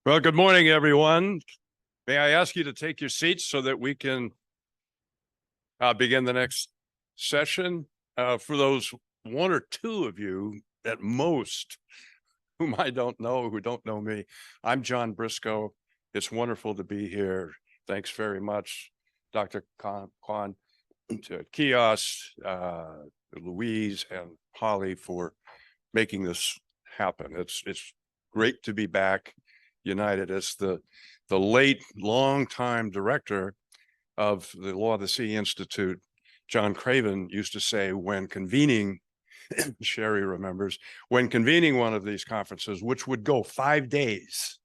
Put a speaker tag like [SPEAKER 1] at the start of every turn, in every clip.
[SPEAKER 1] Well, good morning, everyone. May I ask you to take your seats so that we can begin the next session? For those one or two of you at most whom I don't know, who don't know me, I'm John Briscoe. It's wonderful to be here. Thanks very much, Dr. Kwan, to KIOST, Louise, and Holly for making this happen. It's great to be back united. As the late long-time director of the Law of the Sea Institute, John Craven, used to say when convening, Sherry remembers, when convening one of these conferences, which would go 5 days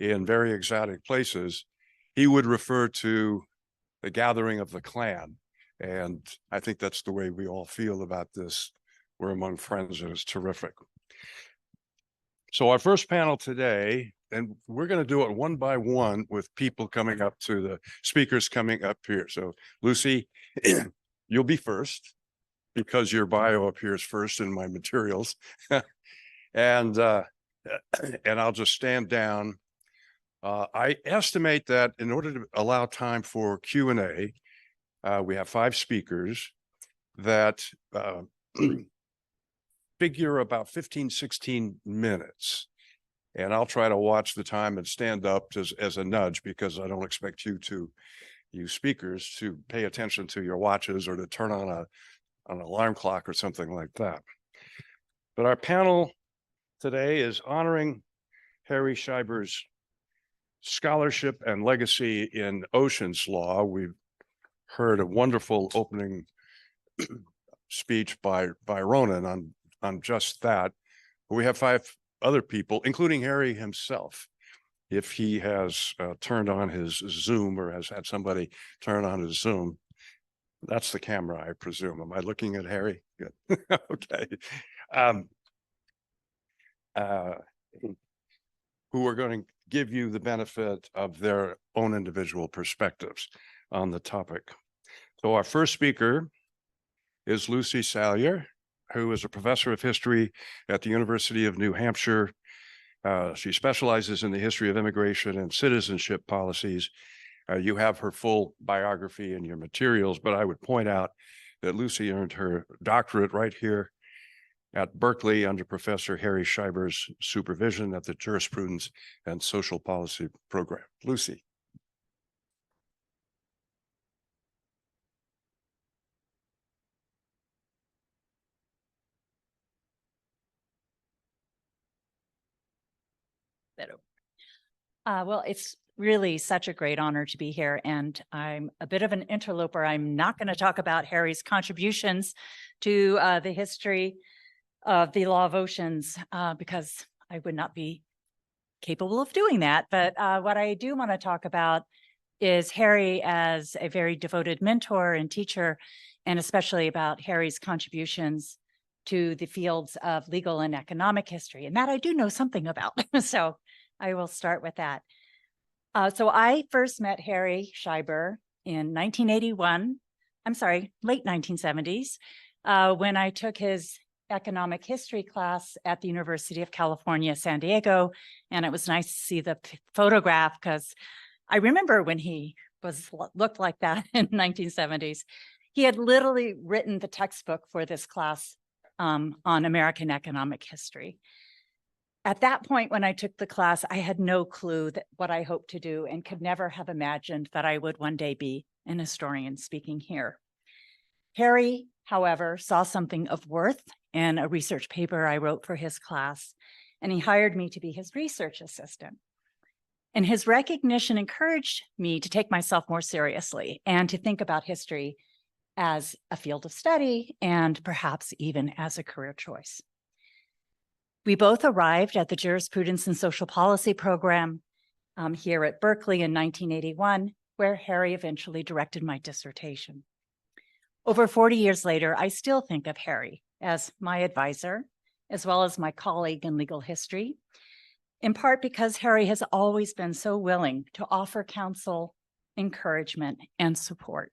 [SPEAKER 1] in very exotic places, he would refer to the gathering of the clan. And I think that's the way we all feel about this. We're among friends, and it's terrific. So our first panel today, and we're going to do it one by one with people coming up to the speakers coming up here. So Lucy, you'll be first because your bio appears first in my materials. and I'll just stand down. I estimate that in order to allow time for Q&A, we have 5 speakers that figure about 15, 16 minutes. And I'll try to watch the time and stand up as a nudge, because I don't expect you speakers to pay attention to your watches or to turn on an alarm clock or something like that. But our panel today is honoring Harry Scheiber's scholarship and legacy in oceans law. We've heard a wonderful opening speech by Ronan on just that. We have 5 other people, including Harry himself, if he has turned on his Zoom or has had somebody turn on his Zoom. That's the camera, I presume. Am I looking at Harry? Good. Okay. Who are going to give you the benefit of their own individual perspectives on the topic. So our first speaker is Lucy Salyer, who is a professor of history at the University of New Hampshire. She specializes in the history of immigration and citizenship policies. You have her full biography in your materials, but I would point out that Lucy earned her doctorate right here at Berkeley under Professor Harry Scheiber's supervision at the Jurisprudence and Social Policy program. Lucy.
[SPEAKER 2] Well, it's really such a great honor to be here, and I'm a bit of an interloper. I'm not going to talk about Harry's contributions to the history of the law of oceans because I would not be capable of doing that. But what I do want to talk about is Harry as a very devoted mentor and teacher, and especially about Harry's contributions to the fields of legal and economic history. And that I do know something about. So I will start with that. So I first met Harry Scheiber in 1981. I'm sorry, late 1970s, when I took his economic history class at the University of California, San Diego. And it was nice to see the photograph, because I remember when he looked like that in 1970s. He had literally written the textbook for this class on American economic history. At that point, when I took the class, I had no clue what I hoped to do, and could never have imagined that I would one day be an historian speaking here. Harry, however, saw something of worth in a research paper I wrote for his class, and he hired me to be his research assistant. And his recognition encouraged me to take myself more seriously and to think about history as a field of study and perhaps even as a career choice. We both arrived at the Jurisprudence and Social Policy program here at Berkeley in 1981, where Harry eventually directed my dissertation. Over 40 years later, I still think of Harry as my advisor, as well as my colleague in legal history, in part because Harry has always been so willing to offer counsel encouragement, and support.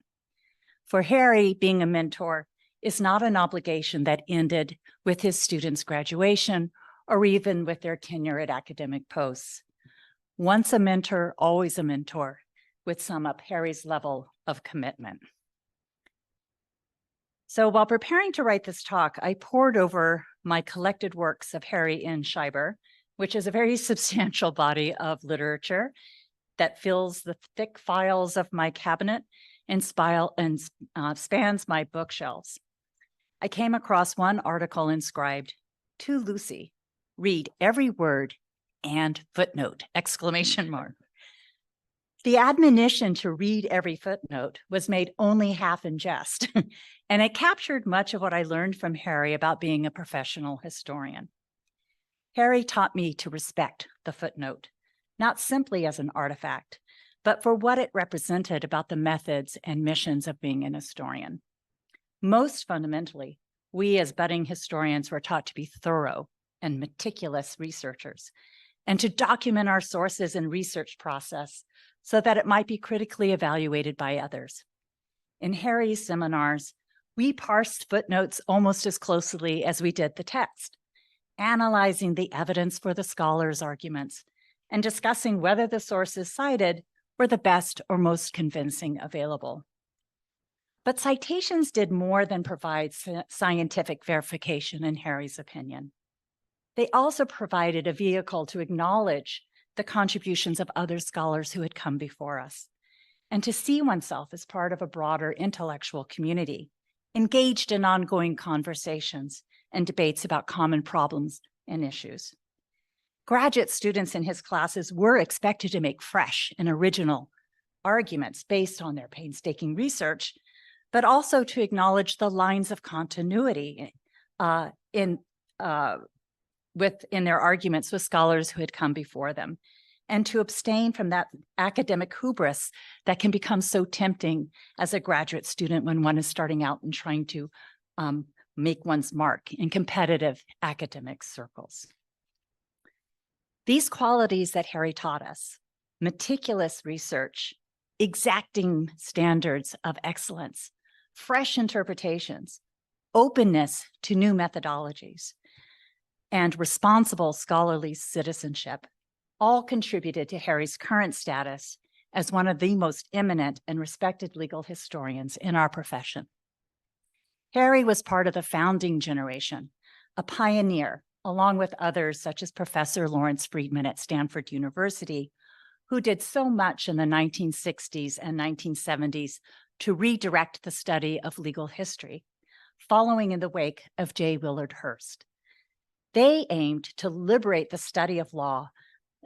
[SPEAKER 2] For Harry, being a mentor is not an obligation that ended with his students' graduation or even with their tenure at academic posts. Once a mentor, always a mentor, would sum up Harry's level of commitment. So while preparing to write this talk, I pored over my collected works of Harry in Scheiber, which is a very substantial body of literature that fills the thick files of my cabinet and spans my bookshelves. I came across one article inscribed, "To Lucy, read every word and footnote!" exclamation mark. The admonition to read every footnote was made only half in jest, and it captured much of what I learned from Harry about being a professional historian. Harry taught me to respect the footnote, not simply as an artifact, but for what it represented about the methods and missions of being an historian. Most fundamentally, we as budding historians were taught to be thorough and meticulous researchers, and to document our sources and research process so that it might be critically evaluated by others. In Harry's seminars, we parsed footnotes almost as closely as we did the text, analyzing the evidence for the scholar's arguments and discussing whether the sources cited were the best or most convincing available. But citations did more than provide scientific verification in Harry's opinion. They also provided a vehicle to acknowledge the contributions of other scholars who had come before us, and to see oneself as part of a broader intellectual community, engaged in ongoing conversations and debates about common problems and issues. Graduate students in his classes were expected to make fresh and original arguments based on their painstaking research, but also to acknowledge the lines of continuity in their arguments with scholars who had come before them, and to abstain from that academic hubris that can become so tempting as a graduate student when one is starting out and trying to make one's mark in competitive academic circles. These qualities that Harry taught us, meticulous research, exacting standards of excellence, fresh interpretations, openness to new methodologies, and responsible scholarly citizenship, all contributed to Harry's current status as one of the most eminent and respected legal historians in our profession. Harry was part of the founding generation, a pioneer, along with others such as Professor Lawrence Friedman at Stanford University, who did so much in the 1960s and 1970s to redirect the study of legal history, following in the wake of J. Willard Hurst. They aimed to liberate the study of law,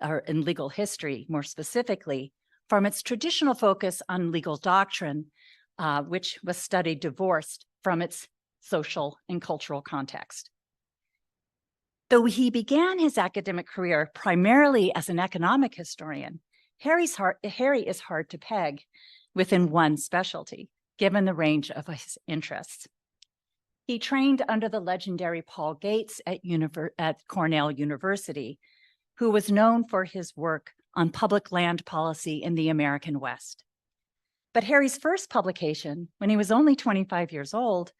[SPEAKER 2] or in legal history more specifically, from its traditional focus on legal doctrine, which was studied divorced from its social and cultural context. Though he began his academic career primarily as an economic historian, Harry is hard to peg within one specialty, given the range of his interests. He trained under the legendary Paul Gates at Cornell University, who was known for his work on public land policy in the American West. But Harry's first publication, when he was only 25 years old,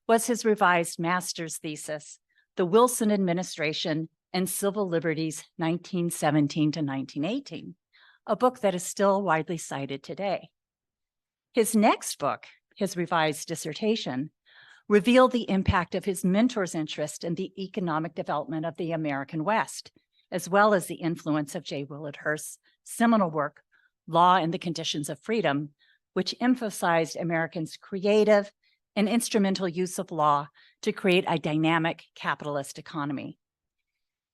[SPEAKER 2] was his revised master's thesis, The Wilson Administration and Civil Liberties, 1917 to 1918, a book that is still widely cited today. His next book, his revised dissertation, revealed the impact of his mentor's interest in the economic development of the American West, as well as the influence of J. Willard Hurst's seminal work, Law and the Conditions of Freedom, which emphasized Americans' creative and instrumental use of law to create a dynamic capitalist economy.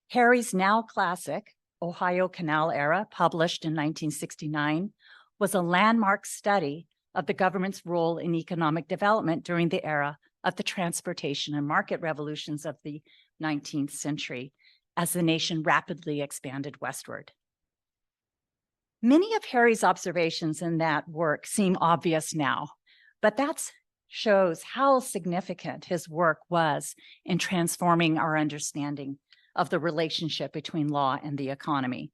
[SPEAKER 2] Harry's now classic, Ohio Canal Era, published in 1969, was a landmark study of the government's role in economic development during the era of the transportation and market revolutions of the 19th century, as the nation rapidly expanded westward. Many of Harry's observations in that work seem obvious now, but that shows how significant his work was in transforming our understanding of the relationship between law and the economy.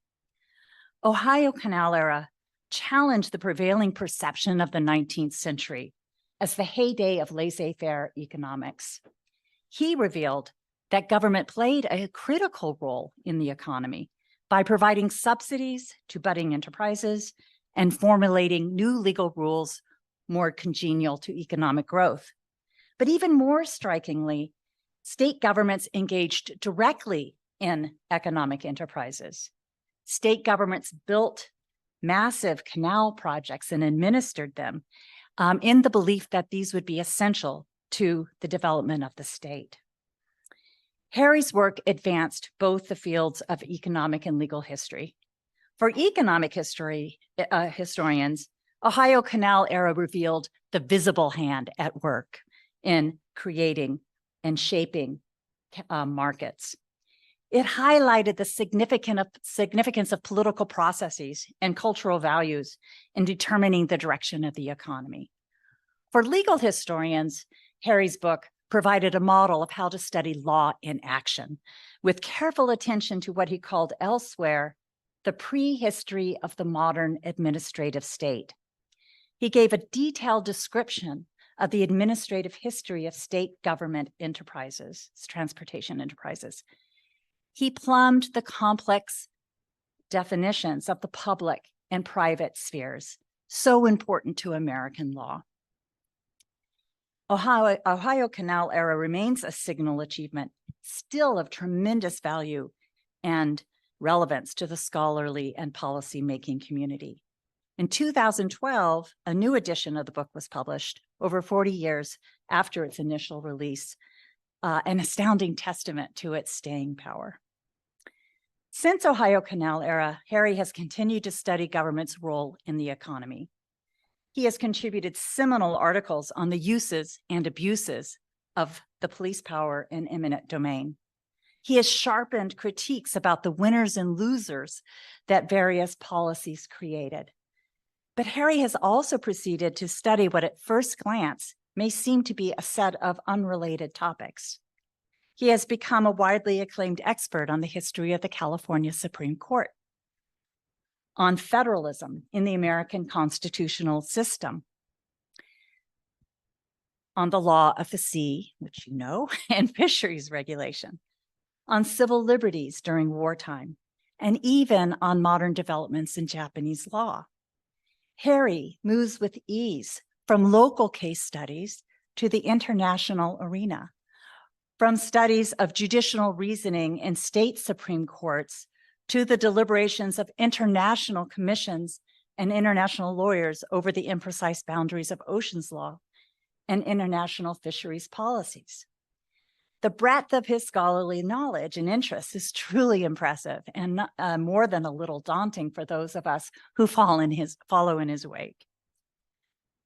[SPEAKER 2] Ohio Canal Era challenged the prevailing perception of the 19th century as the heyday of laissez-faire economics. He revealed that government played a critical role in the economy by providing subsidies to budding enterprises and formulating new legal rules more congenial to economic growth. But even more strikingly, state governments engaged directly in economic enterprises. State governments built massive canal projects and administered them in the belief that these would be essential to the development of the state. Harry's work advanced both the fields of economic and legal history. For economic history historians, Ohio Canal era revealed the visible hand at work in creating and shaping markets. It highlighted the significance of political processes and cultural values in determining the direction of the economy. For legal historians, Harry's book provided a model of how to study law in action, with careful attention to what he called elsewhere the prehistory of the modern administrative state. He gave a detailed description of the administrative history of state government enterprises, transportation enterprises. He plumbed the complex definitions of the public and private spheres, so important to American law. Ohio Canal era remains a signal achievement, still of tremendous value and relevance to the scholarly and policymaking community. In 2012, a new edition of the book was published over 40 years after its initial release, an astounding testament to its staying power. Since Ohio Canal era, Harry has continued to study government's role in the economy. He has contributed seminal articles on the uses and abuses of the police power in eminent domain. He has sharpened critiques about the winners and losers that various policies created. But Harry has also proceeded to study what at first glance may seem to be a set of unrelated topics. He has become a widely acclaimed expert on the history of the California Supreme Court, on federalism in the American constitutional system, on the law of the sea, which you know, and fisheries regulation, on civil liberties during wartime, and even on modern developments in Japanese law. Harry moves with ease from local case studies to the international arena, from studies of judicial reasoning in state Supreme Courts to the deliberations of international commissions and international lawyers over the imprecise boundaries of oceans law and international fisheries policies. The breadth of his scholarly knowledge and interests is truly impressive and more than a little daunting for those of us who follow in his wake.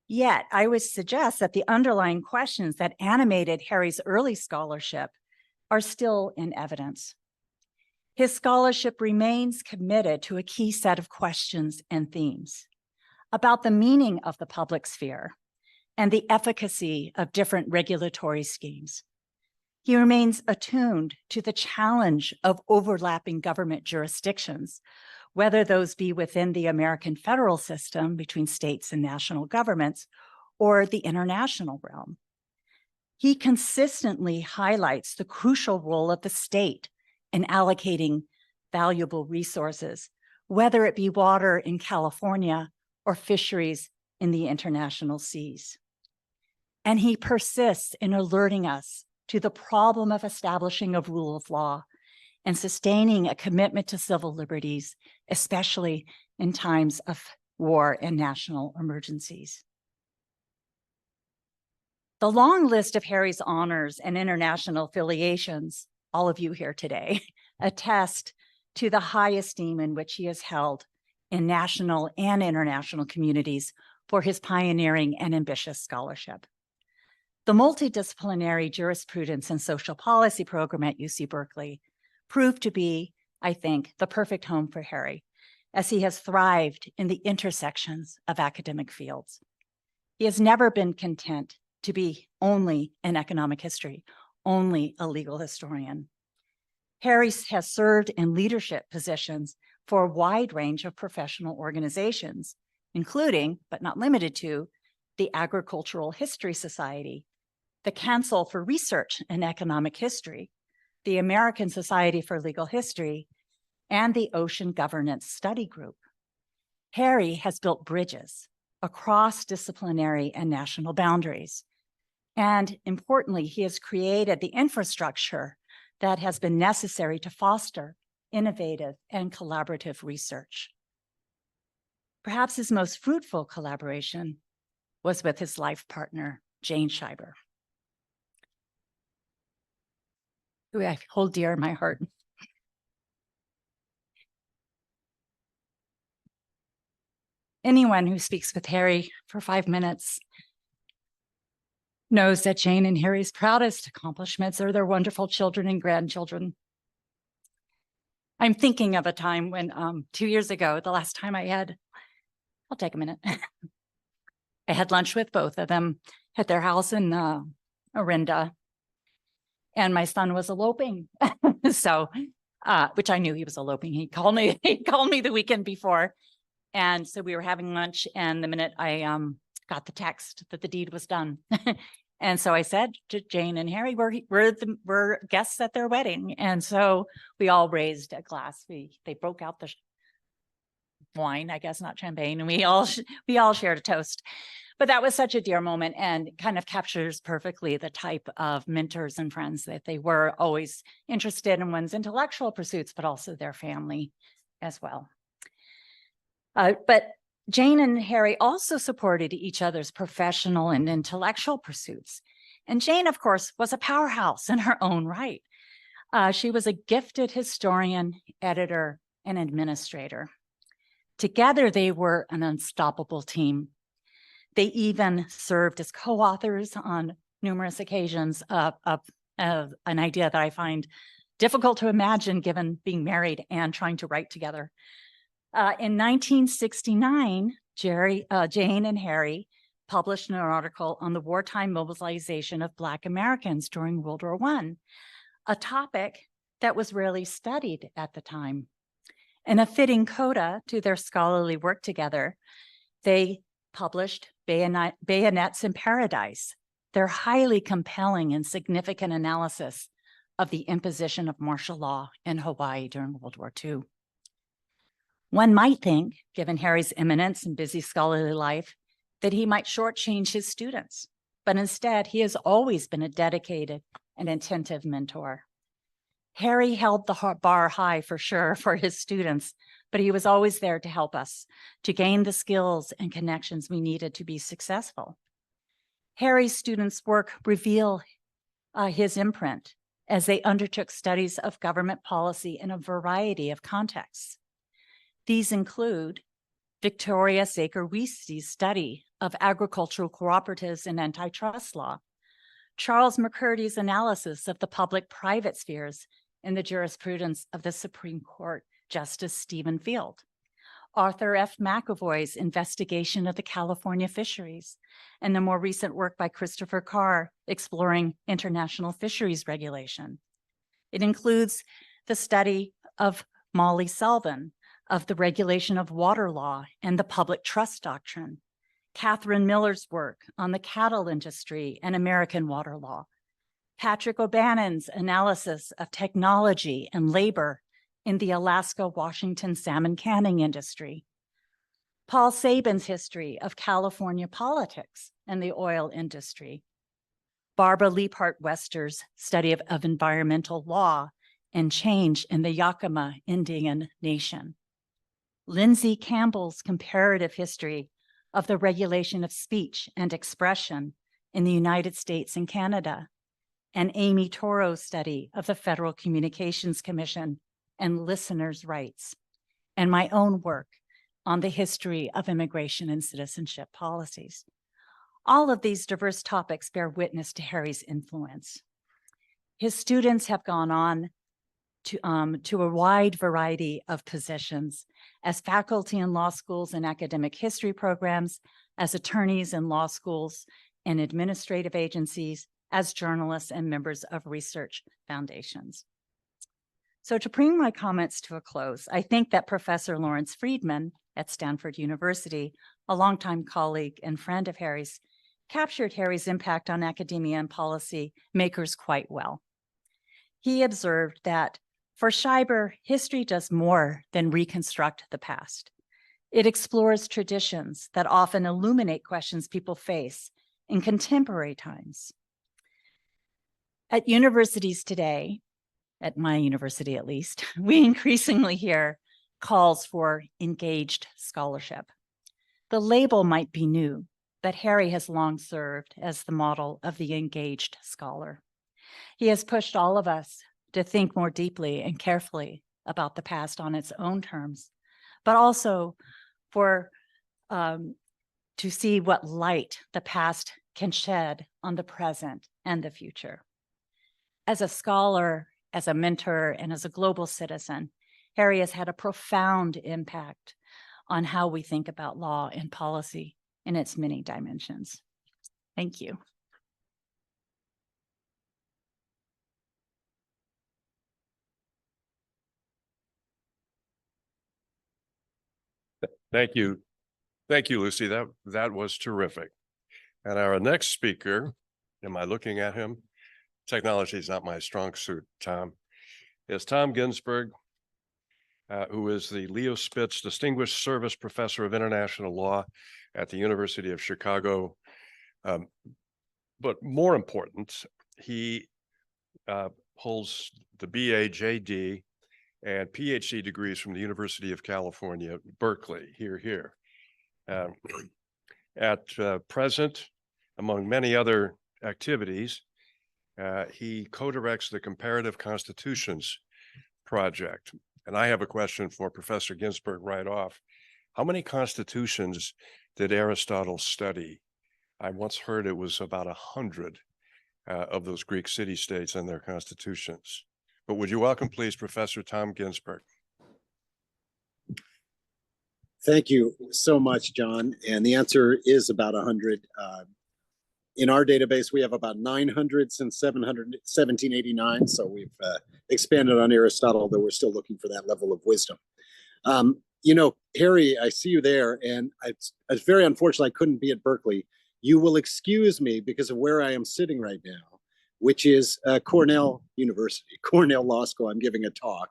[SPEAKER 2] Yet, I would suggest that the underlying questions that animated Harry's early scholarship are still in evidence. His scholarship remains committed to a key set of questions and themes about the meaning of the public sphere and the efficacy of different regulatory schemes. He remains attuned to the challenge of overlapping government jurisdictions, whether those be within the American federal system between states and national governments or the international realm. He consistently highlights the crucial role of the state in allocating valuable resources, whether it be water in California or fisheries in the international seas. And he persists in alerting us to the problem of establishing a rule of law and sustaining a commitment to civil liberties, especially in times of war and national emergencies. The long list of Harry's honors and international affiliations, all of you here today, attest to the high esteem in which he is held in national and international communities for his pioneering and ambitious scholarship. The multidisciplinary jurisprudence and social policy program at UC Berkeley proved to be, I think, the perfect home for Harry, as he has thrived in the intersections of academic fields. He has never been content to be only an economic history, only a legal historian. Harry has served in leadership positions for a wide range of professional organizations, including, but not limited to, the Agricultural History Society, the Council for Research in Economic History, the American Society for Legal History, and the Ocean Governance Study Group. Harry has built bridges across disciplinary and national boundaries. And importantly, he has created the infrastructure that has been necessary to foster innovative and collaborative research. Perhaps his most fruitful collaboration was with his life partner, Jane Scheiber, who I hold dear in my heart. Anyone who speaks with Harry for 5 minutes knows that Jane and Harry's proudest accomplishments are their wonderful children and grandchildren. I'm thinking of a time when 2 years ago, the last time I'll take a minute. I had lunch with both of them at their house in Orinda, and my son was eloping. So, which I knew he was eloping. He called me the weekend before. And so we were having lunch, and the minute I got the text that the deed was done. And so I said to Jane and Harry, we're guests at their wedding. And so we all raised a glass. They broke out the wine, I guess, not champagne, and we all shared a toast. But that was such a dear moment, and kind of captures perfectly the type of mentors and friends that they were, always interested in one's intellectual pursuits, but also their family as well. But Jane and Harry also supported each other's professional and intellectual pursuits. And Jane, of course, was a powerhouse in her own right. She was a gifted historian, editor, and administrator. Together, they were an unstoppable team. They even served as co-authors on numerous occasions of an idea that I find difficult to imagine given being married and trying to write together. In 1969, Jane and Harry published an article on the wartime mobilization of Black Americans during World War I, a topic that was rarely studied at the time. In a fitting coda to their scholarly work together, they published Bayonets in Paradise, their highly compelling and significant analysis of the imposition of martial law in Hawaii during World War II. One might think, given Harry's eminence and busy scholarly life, that he might shortchange his students, but instead he has always been a dedicated and attentive mentor. Harry held the bar high for sure for his students, but he was always there to help us to gain the skills and connections we needed to be successful. Harry's students' work reveal his imprint as they undertook studies of government policy in a variety of contexts. These include Victoria Saker-Wieste's study of agricultural cooperatives and antitrust law, Charles McCurdy's analysis of the public-private spheres in the jurisprudence of the Supreme Court Justice Stephen Field, Arthur F. McAvoy's investigation of the California fisheries, and the more recent work by Christopher Carr exploring international fisheries regulation. It includes the study of Molly Sullivan of the regulation of water law and the public trust doctrine, Catherine Miller's work on the cattle industry and American water law, Patrick O'Bannon's analysis of technology and labor in the Alaska-Washington salmon canning industry, Paul Sabin's history of California politics and the oil industry, Barbara Leapart-Wester's study of environmental law and change in the Yakima Indian Nation, Lindsay Campbell's comparative history of the regulation of speech and expression in the United States and Canada, and Amy Toro's study of the Federal Communications Commission and listeners' rights, and my own work on the history of immigration and citizenship policies. All of these diverse topics bear witness to Harry's influence. His students have gone on to a wide variety of positions as faculty in law schools and academic history programs, as attorneys in law schools and administrative agencies, as journalists and members of research foundations. So to bring my comments to a close, I think that Professor Lawrence Friedman, at Stanford University, a longtime colleague and friend of Harry's, captured Harry's impact on academia and policy makers quite well. He observed that for Scheiber, history does more than reconstruct the past. It explores traditions that often illuminate questions people face in contemporary times. At universities today, at my university at least, we increasingly hear calls for engaged scholarship. The label might be new, but Harry has long served as the model of the engaged scholar. He has pushed all of us to think more deeply and carefully about the past on its own terms, but also to see what light the past can shed on the present and the future. As a scholar, as a mentor, and as a global citizen, Harry has had a profound impact on how we think about law and policy in its many dimensions. Thank you.
[SPEAKER 1] Thank you. Thank you, Lucy. That was terrific. And our next speaker, am I looking at him? Technology is not my strong suit, Tom. Is Tom Ginsberg, who is the Leo Spitz Distinguished Service Professor of International Law at the University of Chicago. But more important, he holds the BA, JD, and PhD degrees from the University of California, Berkeley, here. At present, among many other activities, he co-directs the Comparative Constitutions Project. And I have a question for Professor Ginsberg right off. How many constitutions did Aristotle study? I once heard it was about 100 of those Greek city-states and their constitutions. But would you welcome, please, Professor Tom Ginsberg?
[SPEAKER 3] Thank you so much, John. And the answer is about 100. In our database, we have about 900 since 1789. So we've expanded on Aristotle, though we're still looking for that level of wisdom. Harry, I see you there, and it's very unfortunate I couldn't be at Berkeley. You will excuse me because of where I am sitting right now, which is Cornell University, Cornell Law School. I'm giving a talk,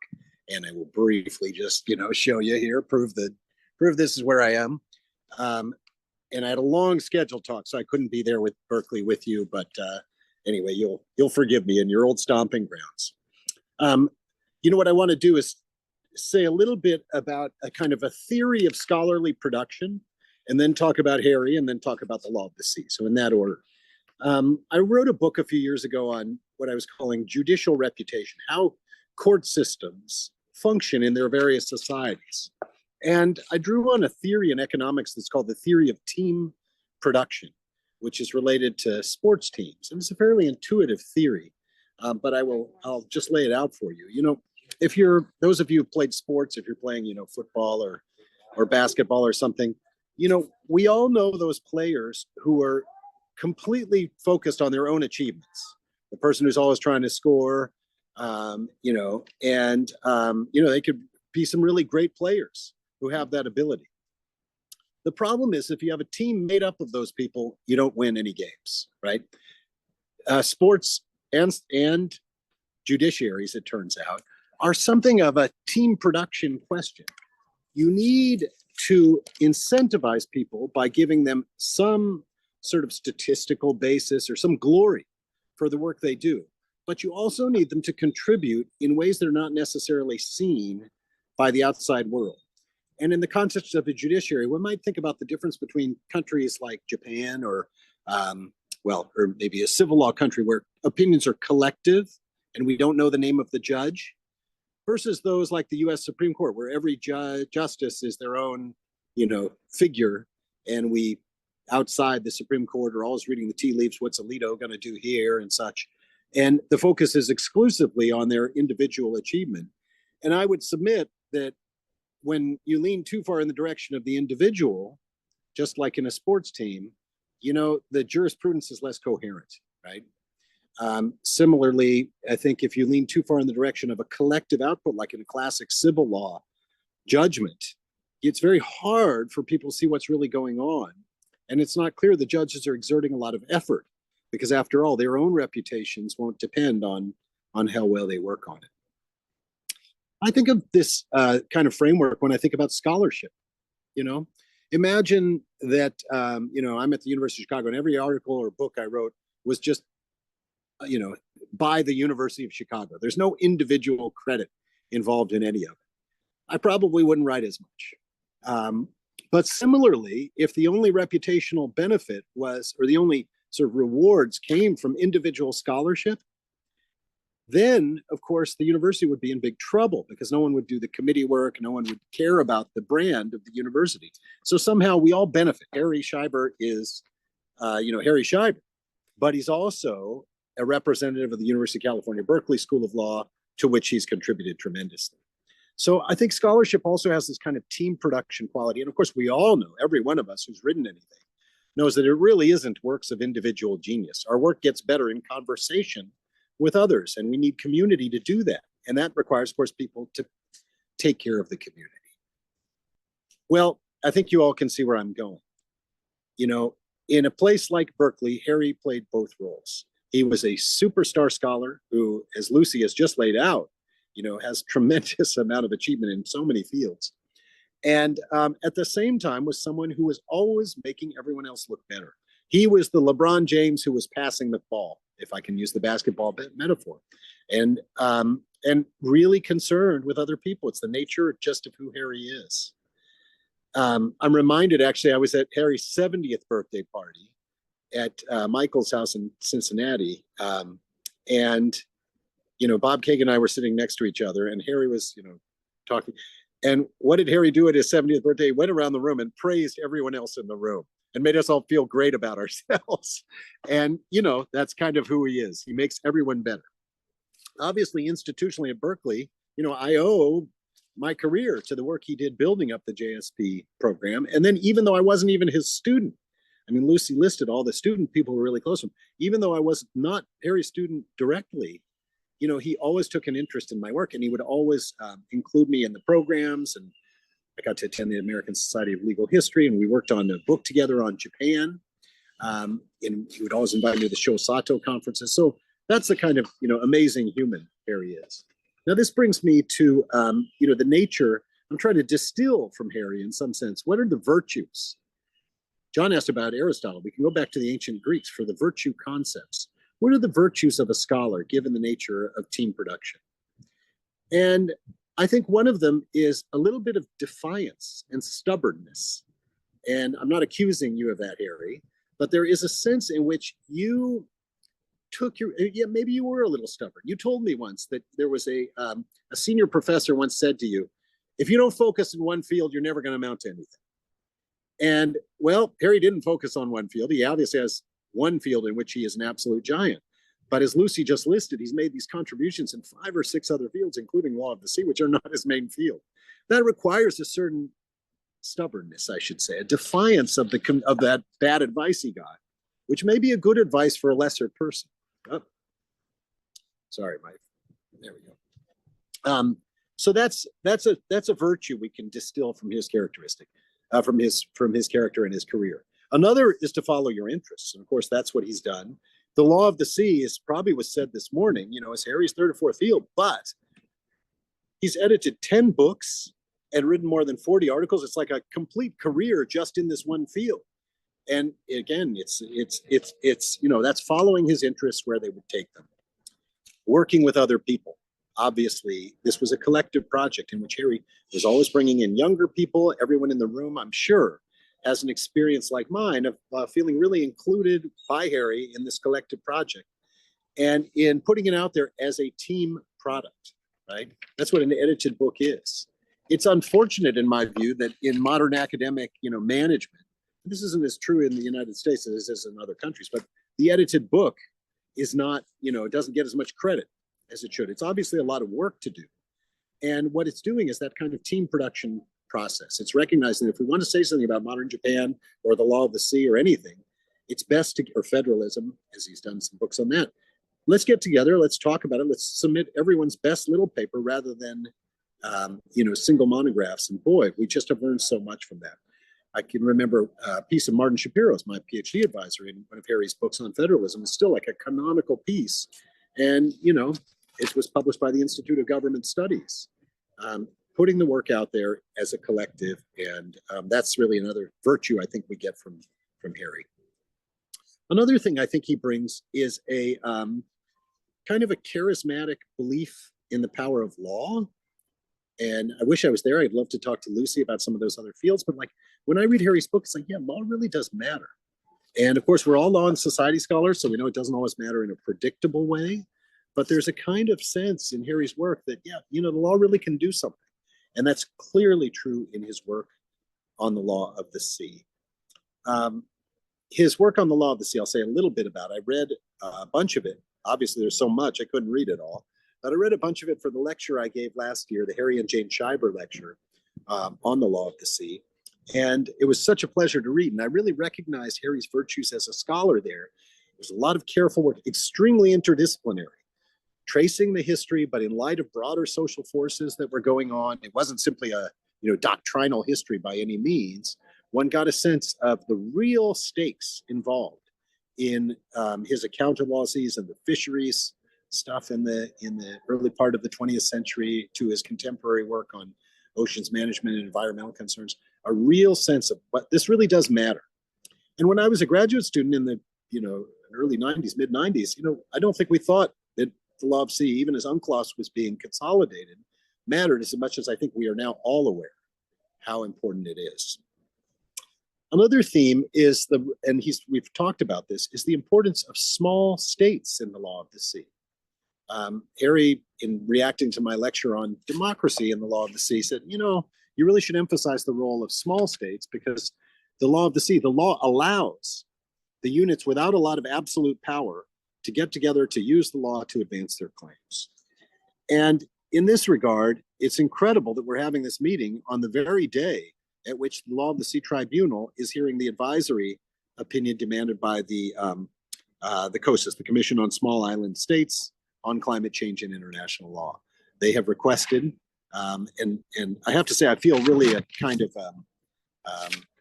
[SPEAKER 3] and I will briefly just, show you here, prove this is where I am. And I had a long scheduled talk, so I couldn't be there with Berkeley with you. But anyway, you'll forgive me in your old stomping grounds. What I want to do is say a little bit about a kind of a theory of scholarly production, and then talk about Harry, and then talk about the law of the sea. So in that order. I wrote a book a few years ago on what I was calling judicial reputation, how court systems function in their various societies. And I drew on a theory in economics that's called the theory of team production, which is related to sports teams. And it's a fairly intuitive theory, but I'll just lay it out for you. If those of you who played sports, if you're playing, football or basketball or something, we all know those players who are completely focused on their own achievements. The person who's always trying to score, they could be some really great players who have that ability. The problem is if you have a team made up of those people, you don't win any games, right? Sports and judiciaries, it turns out, are something of a team production question. You need to incentivize people by giving them some sort of statistical basis or some glory for the work they do. But you also need them to contribute in ways that are not necessarily seen by the outside world. And in the context of the judiciary, we might think about the difference between countries like Japan or maybe a civil law country where opinions are collective and we don't know the name of the judge, versus those like the US Supreme Court, where every justice is their own, figure, and we outside the Supreme Court are always reading the tea leaves, what's Alito going to do here and such. And the focus is exclusively on their individual achievement. And I would submit that when you lean too far in the direction of the individual, just like in a sports team, the jurisprudence is less coherent, right? Similarly, I think if you lean too far in the direction of a collective output, like in a classic civil law judgment, it's very hard for people to see what's really going on. And it's not clear the judges are exerting a lot of effort because after all, their own reputations won't depend on how well they work on it. I think of this kind of framework when I think about scholarship. Imagine that, I'm at the University of Chicago and every article or book I wrote was just, by the University of Chicago. There's no individual credit involved in any of it. I probably wouldn't write as much. But similarly, if the only reputational benefit was, or the only sort of rewards came from individual scholarship, then, of course, the university would be in big trouble because no one would do the committee work. No one would care about the brand of the university. So somehow we all benefit. Harry Scheiber is, Harry Scheiber, but he's also a representative of the University of California, Berkeley School of Law, to which he's contributed tremendously. So I think scholarship also has this kind of team production quality. And of course, we all know, every one of us who's written anything knows that it really isn't works of individual genius. Our work gets better in conversation with others, and we need community to do that. And that requires, of course, people to take care of the community. Well, I think you all can see where I'm going. In a place like Berkeley, Harry played both roles. He was a superstar scholar who, as Lucy has just laid out, has tremendous amount of achievement in so many fields. And at the same time was someone who was always making everyone else look better. He was the LeBron James who was passing the ball, if I can use the basketball metaphor, and really concerned with other people. It's the nature just of who Harry is. I'm reminded, actually, I was at Harry's 70th birthday party at Michael's house in Cincinnati. And Bob Kagan and I were sitting next to each other, and Harry was, talking. And what did Harry do at his 70th birthday? He went around the room and praised everyone else in the room and made us all feel great about ourselves. And, that's kind of who he is. He makes everyone better. Obviously, institutionally at Berkeley, I owe my career to the work he did building up the JSP program. And then even though I wasn't even his student, Lucy listed all the student people who were really close to him. Even though I was not Harry's student directly, he always took an interest in my work, and he would always include me in the programs. And I got to attend the American Society of Legal History, and we worked on a book together on Japan. And he would always invite me to the Sho Sato conferences. So that's the kind of, amazing human Harry is. Now, this brings me to, the nature. I'm trying to distill from Harry in some sense. What are the virtues? John asked about Aristotle. We can go back to the ancient Greeks for the virtue concepts. What are the virtues of a scholar given the nature of team production? And I think one of them is a little bit of defiance and stubbornness. And I'm not accusing you of that, Harry, but there is a sense in which you took maybe you were a little stubborn. You told me once that there was a senior professor once said to you, if you don't focus in one field, you're never going to amount to anything. And well, Harry didn't focus on one field. He obviously has one field in which he is an absolute giant. But as Lucy just listed, he's made these contributions in 5 or 6 other fields, including law of the sea, which are not his main field. That requires a certain stubbornness, I should say, a defiance of that bad advice he got, which may be a good advice for a lesser person. Oh, sorry, Mike. There we go. So that's a virtue we can distill from his characteristic, from his character and his career. Another is to follow your interests. And of course, that's what he's done. The law of the sea is probably was said this morning, is Harry's 3rd or 4th field, but he's edited 10 books and written more than 40 articles. It's like a complete career just in this one field. And again, it's that's following his interests where they would take them. Working with other people. Obviously, this was a collective project in which Harry was always bringing in younger people. Everyone in the room, I'm sure, has an experience like mine of feeling really included by Harry in this collective project and in putting it out there as a team product, right? That's what an edited book is. It's unfortunate, in my view, that in modern academic, management, this isn't as true in the United States as it is in other countries, but the edited book is not, it doesn't get as much credit as it should. It's obviously a lot of work to do. And what it's doing is that kind of team production process. It's recognizing that if we want to say something about modern Japan or the law of the sea or anything, it's best to, or federalism, as he's done some books on that. Let's get together. Let's talk about it. Let's submit everyone's best little paper rather than single monographs. And boy, we just have learned so much from that. I can remember a piece of Martin Shapiro's, my PhD advisor, in one of Harry's books on federalism. It's still like a canonical piece. And, it was published by the Institute of Government Studies, putting the work out there as a collective. And that's really another virtue I think we get from Harry. Another thing I think he brings is a kind of a charismatic belief in the power of law. And I wish I was there. I'd love to talk to Lucy about some of those other fields. But like when I read Harry's book, it's like, yeah, law really does matter. And of course, we're all law and society scholars, so we know it doesn't always matter in a predictable way. But there's a kind of sense in Harry's work that, yeah, the law really can do something. And that's clearly true in his work on the law of the sea. His work on the law of the sea, I'll say a little bit about. I read a bunch of it. Obviously, there's so much, I couldn't read it all. But I read a bunch of it for the lecture I gave last year, the Harry and Jane Scheiber lecture on the law of the sea. And it was such a pleasure to read. And I really recognized Harry's virtues as a scholar there. There's a lot of careful work, extremely interdisciplinary, tracing the history, but in light of broader social forces that were going on. It wasn't simply a doctrinal history by any means. One got a sense of the real stakes involved in his account of LOSIs and the fisheries stuff in the early part of the 20th century to his contemporary work on oceans management and environmental concerns, a real sense of what this really does matter. And when I was a graduate student in the early 90s, mid 90s, I don't think we thought that the law of sea, even as UNCLOS was being consolidated, mattered as much as I think we are now all aware how important it is. Another theme is we've talked about this, is the importance of small states in the law of the sea. Harry, in reacting to my lecture on democracy in the law of the sea, said, you really should emphasize the role of small states because the law of the sea, the law allows the units without a lot of absolute power to get together to use the law to advance their claims. And in this regard, it's incredible that we're having this meeting on the very day at which the Law of the Sea Tribunal is hearing the advisory opinion demanded by the KIOST, the Commission on Small Island States on Climate Change and International Law. They have requested, and I have to say, I feel really a kind of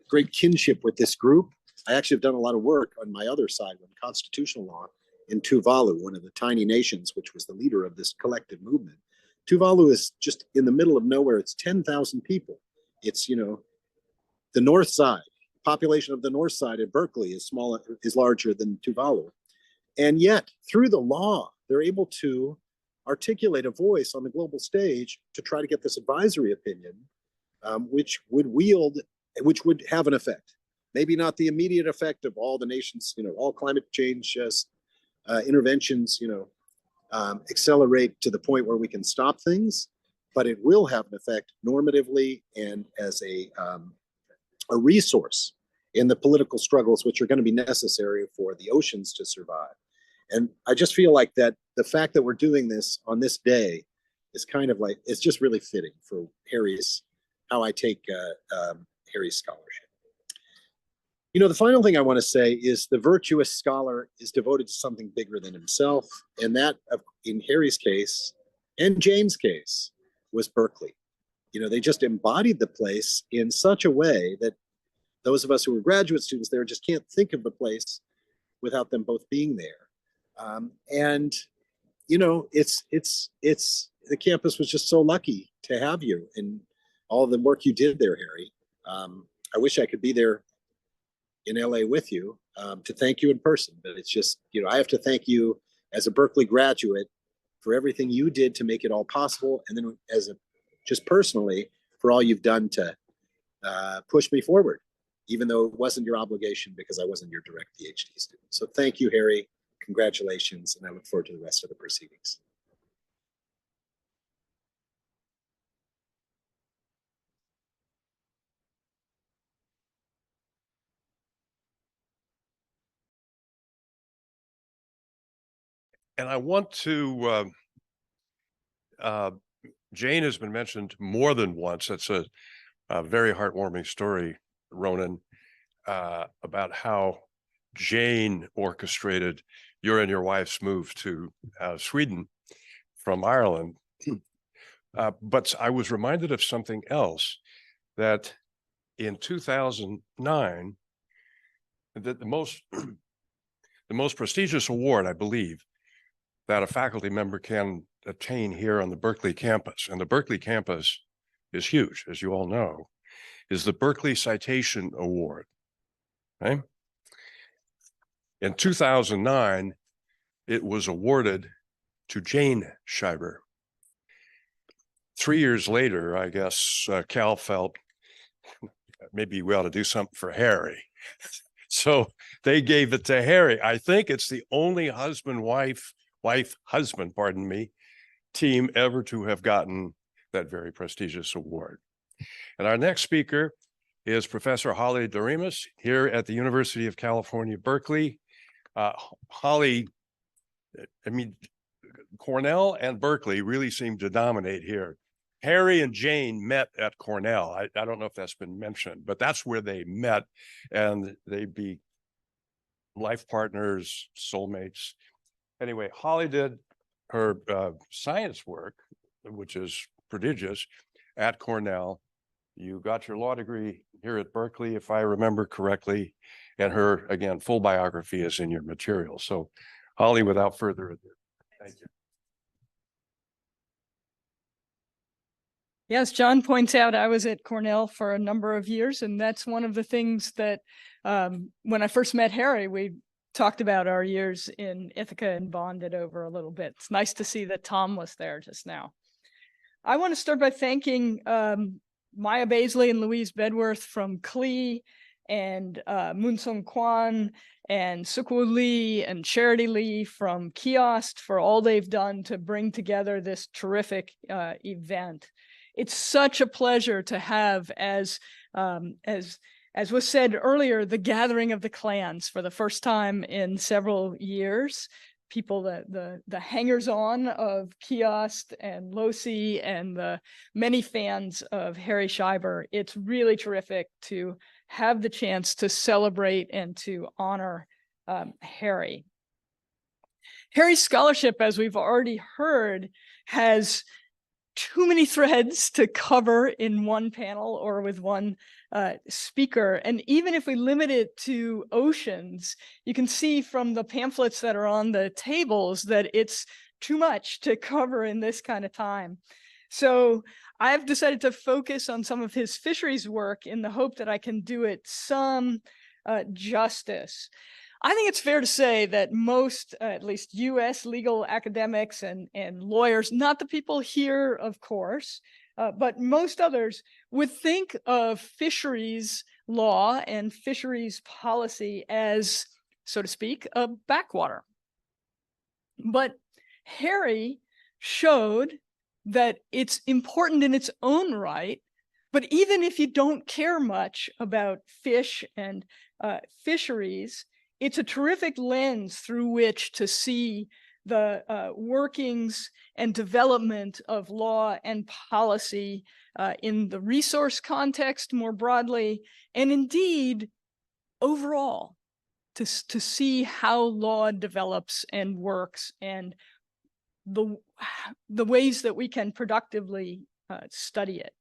[SPEAKER 3] great kinship with this group. I actually have done a lot of work on my other side on constitutional law in Tuvalu, one of the tiny nations, which was the leader of this collective movement. Tuvalu is just in the middle of nowhere. It's 10,000 people. It's, the north side, population of the north side at Berkeley is larger than Tuvalu. And yet, through the law, they're able to articulate a voice on the global stage to try to get this advisory opinion, which would have an effect. Maybe not the immediate effect of all the nations, all climate change interventions, accelerate to the point where we can stop things, but it will have an effect normatively and as a resource in the political struggles which are going to be necessary for the oceans to survive. And I just feel like that the fact that we're doing this on this day is kind of like, it's just really fitting for how I take Harry's scholarship. The final thing I want to say is the virtuous scholar is devoted to something bigger than himself. And that, in Harry's case and Jane's case, was Berkeley. They just embodied the place in such a way that those of us who were graduate students there just can't think of the place without them both being there. It's the campus was just so lucky to have you and all the work you did there, Harry. I wish I could be there in LA with you to thank you in person, but it's just, I have to thank you as a Berkeley graduate for everything you did to make it all possible. And then just personally for all you've done to push me forward, even though it wasn't your obligation because I wasn't your direct PhD student. So thank you, Harry. Congratulations. And I look forward to the rest of the proceedings.
[SPEAKER 1] And I want to, Jane has been mentioned more than once. It's a very heartwarming story, Ronan, about how Jane orchestrated your and your wife's move to Sweden from Ireland. But I was reminded of something else, that in 2009, that the most prestigious award, I believe, that a faculty member can attain here on the Berkeley campus, and the Berkeley campus is huge, as you all know, is the Berkeley Citation Award. Okay? In 2009, it was awarded to Jane Scheiber. 3 years later, I guess Cal felt maybe we ought to do something for Harry. So they gave it to Harry. I think it's the only husband-wife, pardon me, team ever to have gotten that very prestigious award. And our next speaker is Professor Holly Doremus here at the University of California, Berkeley. Holly, I mean, Cornell and Berkeley really seem to dominate here. Harry and Jane met at Cornell. I don't know if that's been mentioned, but that's where they met, and they'd be life partners, soulmates. Anyway, Holly did her science work, which is prodigious, at Cornell. You got your law degree here at Berkeley, if I remember correctly, and her, again, full biography is in your material. So, Holly, without further ado, thank you.
[SPEAKER 4] Yes, John points out I was at Cornell for a number of years, and that's one of the things that when I first met Harry, we talked about our years in Ithaca and bonded over a little bit. It's nice to see that Tom was there just now. I want to start by thanking Maya Baisley and Louise Bedworth from CLE, and Moonsung Kwan and Sukwo Lee and Charity Lee from KIOST for all they've done to bring together this terrific event. It's such a pleasure to have, as was said earlier, the gathering of the clans for the first time in several years. People, the hangers-on of KIOST and LOSI and the many fans of Harry Scheiber. It's really terrific to have the chance to celebrate and to honor Harry. Harry's scholarship, as we've already heard, has too many threads to cover in one panel or with one speaker. And even if we limit it to oceans, you can see from the pamphlets that are on the tables that it's too much to cover in this kind of time. So I've decided to focus on some of his fisheries work in the hope that I can do it some justice. I think it's fair to say that most, at least US legal academics and lawyers, not the people here, of course, but most others would think of fisheries law and fisheries policy as, so to speak, a backwater. But Harry showed that it's important in its own right, but even if you don't care much about fish and fisheries, it's a terrific lens through which to see the workings and development of law and policy in the resource context more broadly, and indeed overall, to see how law develops and works and the ways that we can productively study it.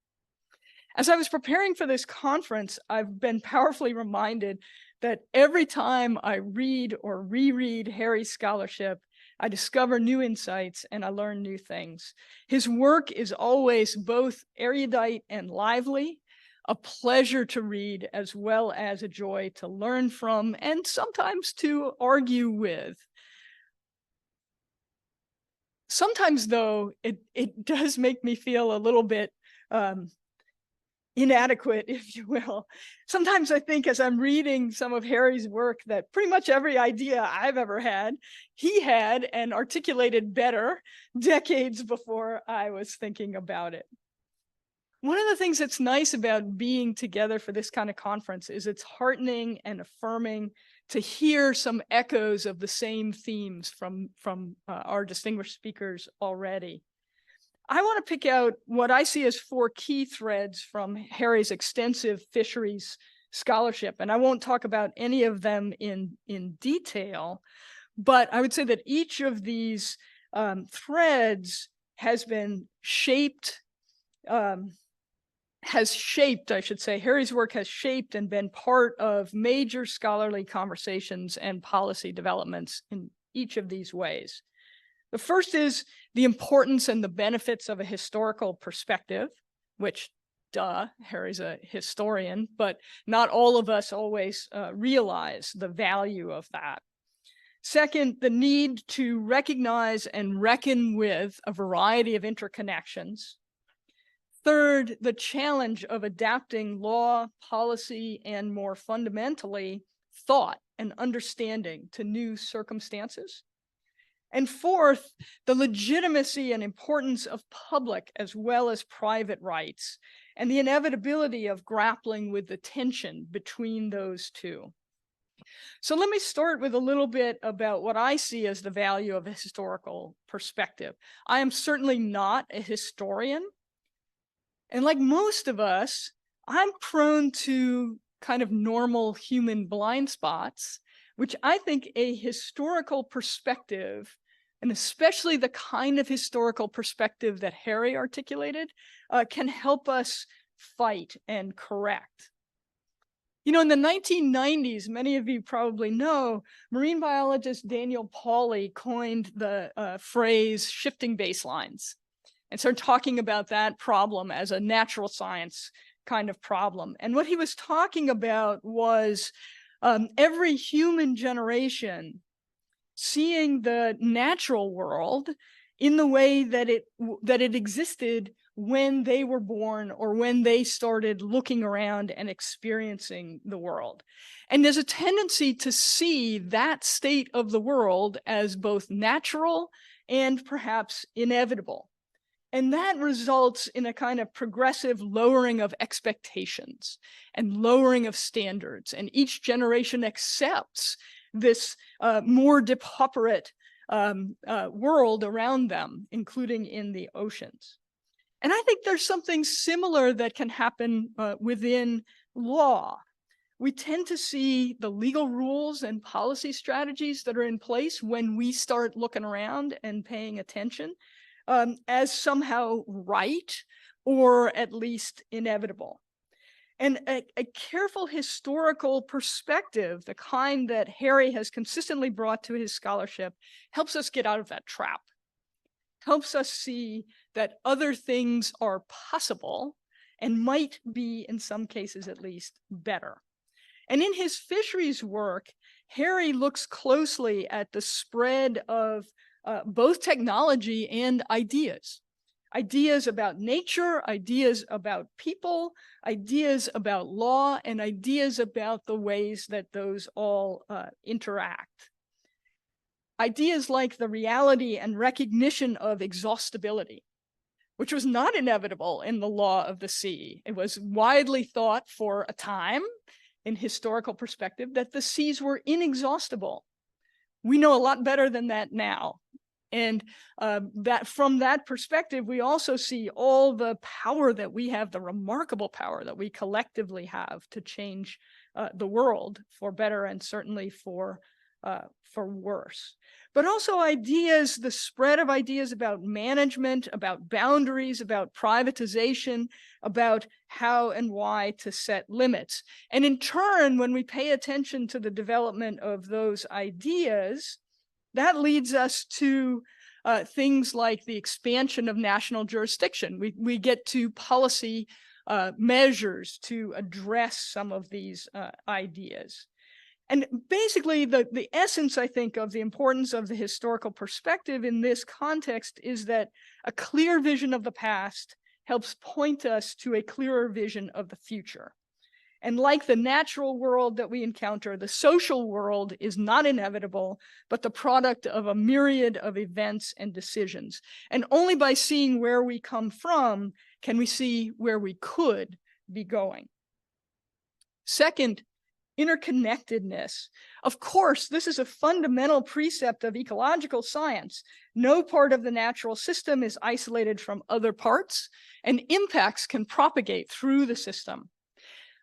[SPEAKER 4] As I was preparing for this conference, I've been powerfully reminded that every time I read or reread Harry's scholarship, I discover new insights and I learn new things. His work is always both erudite and lively, a pleasure to read as well as a joy to learn from and sometimes to argue with. Sometimes, though, it does make me feel a little bit inadequate, if you will. Sometimes I think as I'm reading some of Harry's work that pretty much every idea I've ever had, he had and articulated better decades before I was thinking about it. One of the things that's nice about being together for this kind of conference is it's heartening and affirming to hear some echoes of the same themes from our distinguished speakers already. I want to pick out what I see as 4 key threads from Harry's extensive fisheries scholarship, and I won't talk about any of them in detail, but I would say that each of these threads has been shaped has shaped, I should say, Harry's work has shaped and been part of major scholarly conversations and policy developments in each of these ways. The first is the importance and the benefits of a historical perspective, which, duh, Harry's a historian, but not all of us always realize the value of that. Second, the need to recognize and reckon with a variety of interconnections. Third, the challenge of adapting law, policy, and more fundamentally, thought and understanding to new circumstances. And fourth, the legitimacy and importance of public as well as private rights, and the inevitability of grappling with the tension between those two. So let me start with a little bit about what I see as the value of a historical perspective. I am certainly not a historian. And like most of us, I'm prone to kind of normal human blind spots, which I think a historical perspective, and especially the kind of historical perspective that Harry articulated, can help us fight and correct. You know, in the 1990s, many of you probably know, marine biologist Daniel Pauly coined the phrase shifting baselines and started talking about that problem as a natural science kind of problem. And what he was talking about was every human generation seeing the natural world in the way that it existed when they were born or when they started looking around and experiencing the world. And there's a tendency to see that state of the world as both natural and perhaps inevitable. And that results in a kind of progressive lowering of expectations and lowering of standards. And each generation accepts this more depauperate world around them, including in the oceans. And I think there's something similar that can happen within law. We tend to see the legal rules and policy strategies that are in place when we start looking around and paying attention as somehow right, or at least inevitable. And a careful historical perspective, the kind that Harry has consistently brought to his scholarship, helps us get out of that trap, helps us see that other things are possible and might be, in some cases at least, better. And in his fisheries work, Harry looks closely at the spread of both technology and ideas. Ideas about nature, ideas about people, ideas about law, and ideas about the ways that those all interact. Ideas like the reality and recognition of exhaustibility, which was not inevitable in the law of the sea. It was widely thought for a time in historical perspective that the seas were inexhaustible. We know a lot better than that now. And that from that perspective, we also see all the power that we have, the remarkable power that we collectively have to change the world for better and certainly for worse. But also ideas, the spread of ideas about management, about boundaries, about privatization, about how and why to set limits. And in turn, when we pay attention to the development of those ideas, that leads us to things like the expansion of national jurisdiction. We get to policy measures to address some of these ideas. And basically, the essence, I think, of the importance of the historical perspective in this context is that a clear vision of the past helps point us to a clearer vision of the future. And like the natural world that we encounter, the social world is not inevitable, but the product of a myriad of events and decisions. And only by seeing where we come from can we see where we could be going. Second, interconnectedness. Of course, this is a fundamental precept of ecological science. No part of the natural system is isolated from other parts, and impacts can propagate through the system.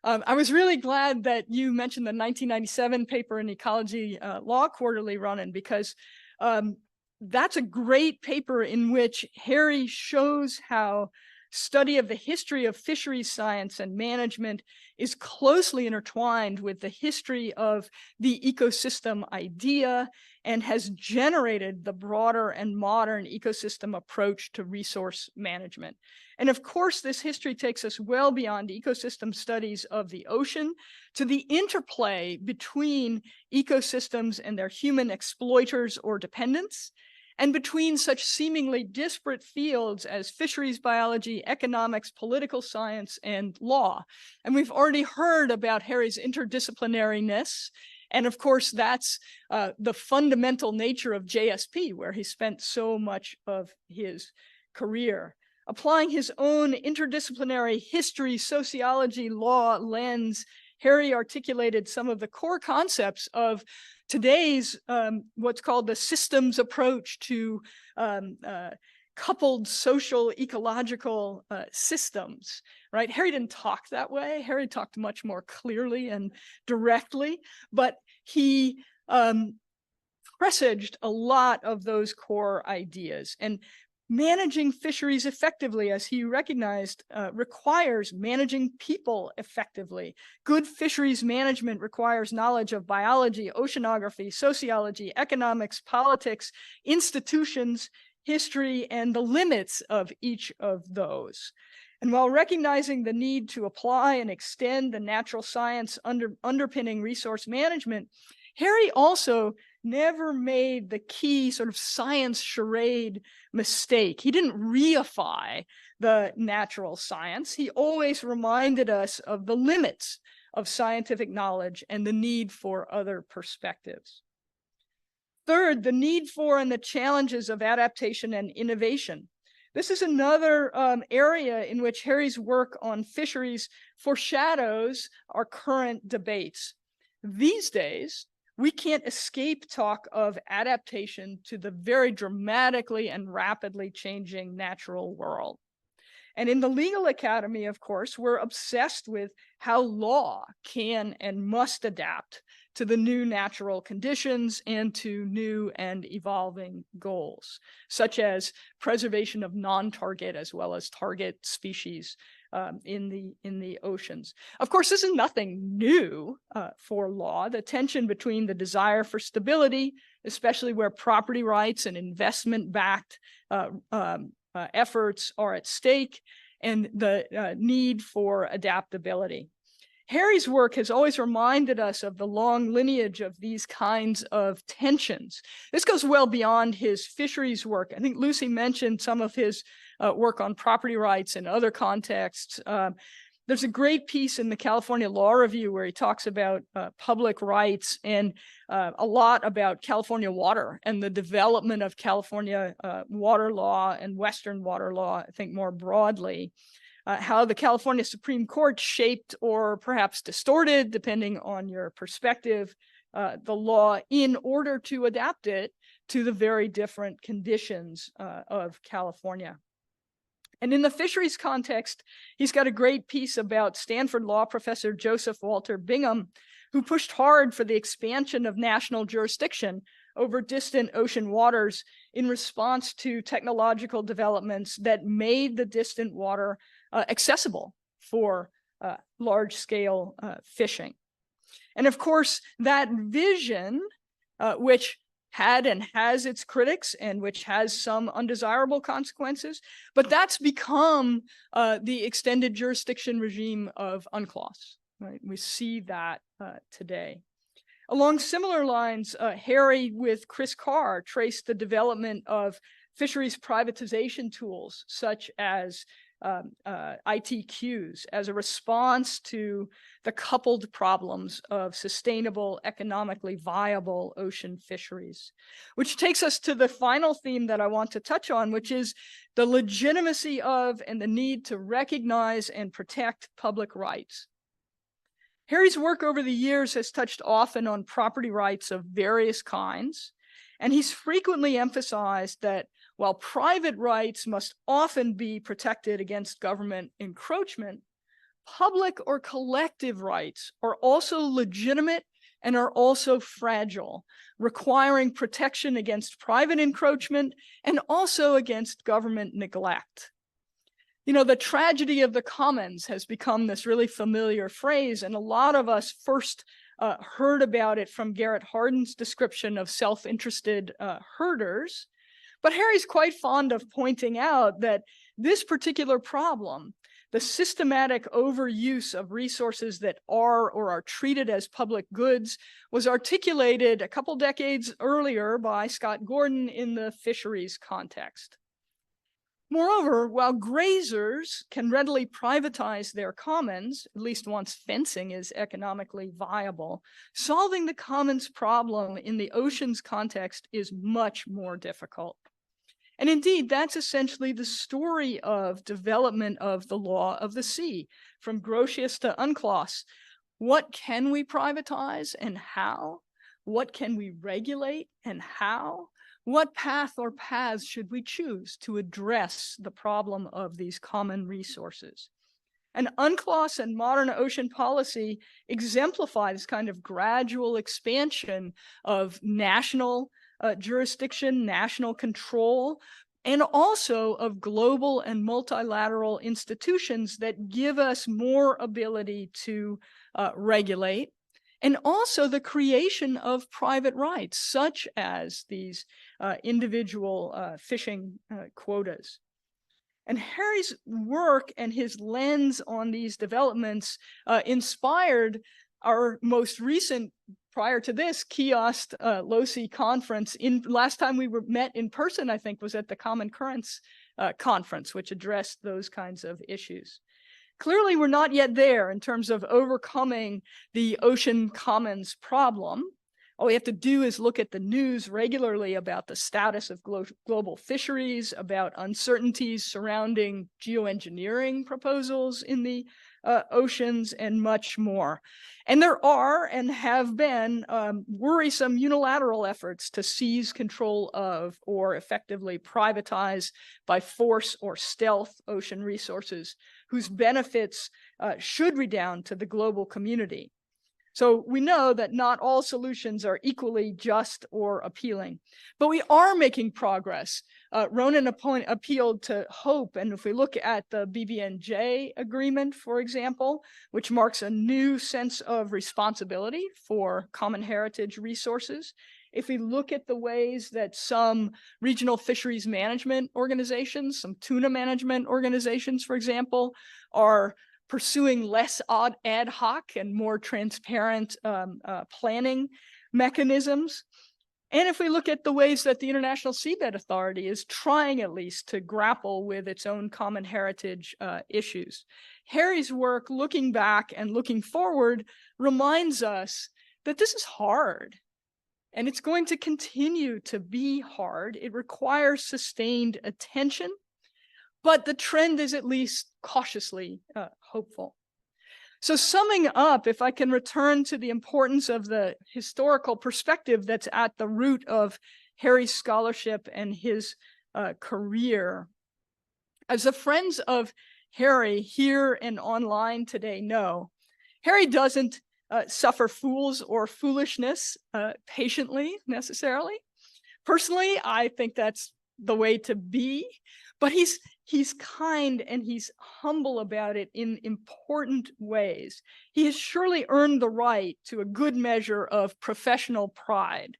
[SPEAKER 4] I was really glad that you mentioned the 1997 paper in Ecology Law Quarterly, Ronan, because that's a great paper in which Harry shows how study of the history of fisheries science and management is closely intertwined with the history of the ecosystem idea and has generated the broader and modern ecosystem approach to resource management. And of course, this history takes us well beyond ecosystem studies of the ocean to the interplay between ecosystems and their human exploiters or dependents, and between such seemingly disparate fields as fisheries biology, economics, political science, and law. And we've already heard about Harry's interdisciplinariness. And of course, that's the fundamental nature of JSP, where he spent so much of his career. Applying his own interdisciplinary history, sociology, law lens, Harry articulated some of the core concepts of today's what's called the systems approach to coupled social ecological systems, right? Harry didn't talk that way. Harry talked much more clearly and directly, but he presaged a lot of those core ideas. And managing fisheries effectively, as he recognized, requires managing people effectively. Good fisheries management requires knowledge of biology, oceanography, sociology, economics, politics, institutions, history, and the limits of each of those. And while recognizing the need to apply and extend the natural science underpinning resource management, Harry also never made the key sort of science charade mistake. He didn't reify the natural science. He always reminded us of the limits of scientific knowledge and the need for other perspectives. Third, the need for and the challenges of adaptation and innovation. This is another area in which Harry's work on fisheries foreshadows our current debates. These days, we can't escape talk of adaptation to the very dramatically and rapidly changing natural world. And in the legal academy, of course, we're obsessed with how law can and must adapt to the new natural conditions and to new and evolving goals, such as preservation of non-target as well as target species in the oceans. Of course, this is nothing new for law. The tension between the desire for stability, especially where property rights and investment-backed efforts are at stake, and the need for adaptability. Harry's work has always reminded us of the long lineage of these kinds of tensions. This goes well beyond his fisheries work. I think Lucy mentioned some of his work on property rights in other contexts. There's a great piece in the California Law Review where he talks about public rights and a lot about California water and the development of California water law and Western water law, I think more broadly. How the California Supreme Court shaped or perhaps distorted, depending on your perspective, the law in order to adapt it to the very different conditions of California. And in the fisheries context, he's got a great piece about Stanford law professor Joseph Walter Bingham, who pushed hard for the expansion of national jurisdiction over distant ocean waters in response to technological developments that made the distant water accessible for large-scale fishing. And of course, that vision, which had and has its critics and which has some undesirable consequences, but that's become the extended jurisdiction regime of UNCLOS. Right? We see that today. Along similar lines, Harry with Chris Carr traced the development of fisheries privatization tools such as ITQs as a response to the coupled problems of sustainable, economically viable ocean fisheries. Which takes us to the final theme that I want to touch on, which is the legitimacy of and the need to recognize and protect public rights. Harry's work over the years has touched often on property rights of various kinds, and he's frequently emphasized that while private rights must often be protected against government encroachment, public or collective rights are also legitimate and are also fragile, requiring protection against private encroachment and also against government neglect. You know, the tragedy of the commons has become this really familiar phrase, and a lot of us first heard about it from Garrett Hardin's description of self-interested herders. But Harry's quite fond of pointing out that this particular problem, the systematic overuse of resources that are or are treated as public goods, was articulated a couple decades earlier by Scott Gordon in the fisheries context. Moreover, while grazers can readily privatize their commons, at least once fencing is economically viable, solving the commons problem in the ocean's context is much more difficult. And indeed, that's essentially the story of development of the law of the sea, from Grotius to Unclos. What can we privatize and how? What can we regulate and how? What path or paths should we choose to address the problem of these common resources? And UNCLOS and modern ocean policy exemplify this kind of gradual expansion of national jurisdiction, national control, and also of global and multilateral institutions that give us more ability to regulate, and also the creation of private rights, such as these individual fishing quotas. And Harry's work and his lens on these developments inspired our most recent, prior to this, KIOST LOSI conference. Last time we met in person, I think, was at the Common Currents conference, which addressed those kinds of issues. Clearly, we're not yet there in terms of overcoming the ocean commons problem. All we have to do is look at the news regularly about the status of global fisheries, about uncertainties surrounding geoengineering proposals in the oceans, and much more. And there are and have been worrisome unilateral efforts to seize control of or effectively privatize by force or stealth ocean resources whose benefits should redound to the global community. So we know that not all solutions are equally just or appealing, but we are making progress. Ronan appealed to hope, and if we look at the BBNJ agreement, for example, which marks a new sense of responsibility for common heritage resources, if we look at the ways that some regional fisheries management organizations, some tuna management organizations, for example, are pursuing less ad hoc and more transparent planning mechanisms. And if we look at the ways that the International Seabed Authority is trying at least to grapple with its own common heritage issues. Harry's work, looking back and looking forward, reminds us that this is hard. And it's going to continue to be hard. It requires sustained attention, but the trend is at least cautiously hopeful. So summing up, if I can return to the importance of the historical perspective that's at the root of Harry's scholarship and his career, as the friends of Harry here and online today know, Harry doesn't suffer fools or foolishness patiently necessarily. Personally, I think that's the way to be, but he's kind and he's humble about it in important ways. He has surely earned the right to a good measure of professional pride,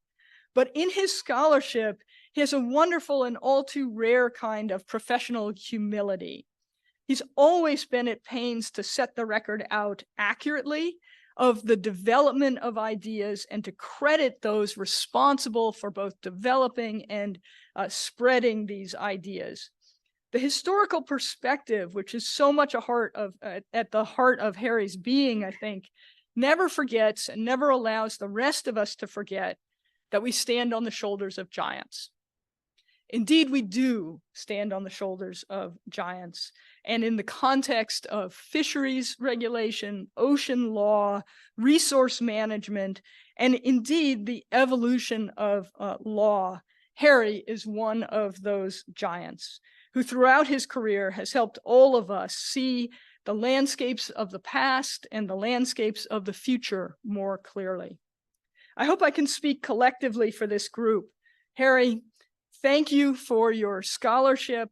[SPEAKER 4] but in his scholarship, he has a wonderful and all too rare kind of professional humility. He's always been at pains to set the record out accurately of the development of ideas and to credit those responsible for both developing and spreading these ideas. The historical perspective, which is so much at the heart of Harry's being, I think, never forgets and never allows the rest of us to forget that we stand on the shoulders of giants. Indeed, we do stand on the shoulders of giants. And in the context of fisheries regulation, ocean law, resource management, and indeed the evolution of law, Harry is one of those giants who throughout his career has helped all of us see the landscapes of the past and the landscapes of the future more clearly. I hope I can speak collectively for this group. Harry, thank you for your scholarship,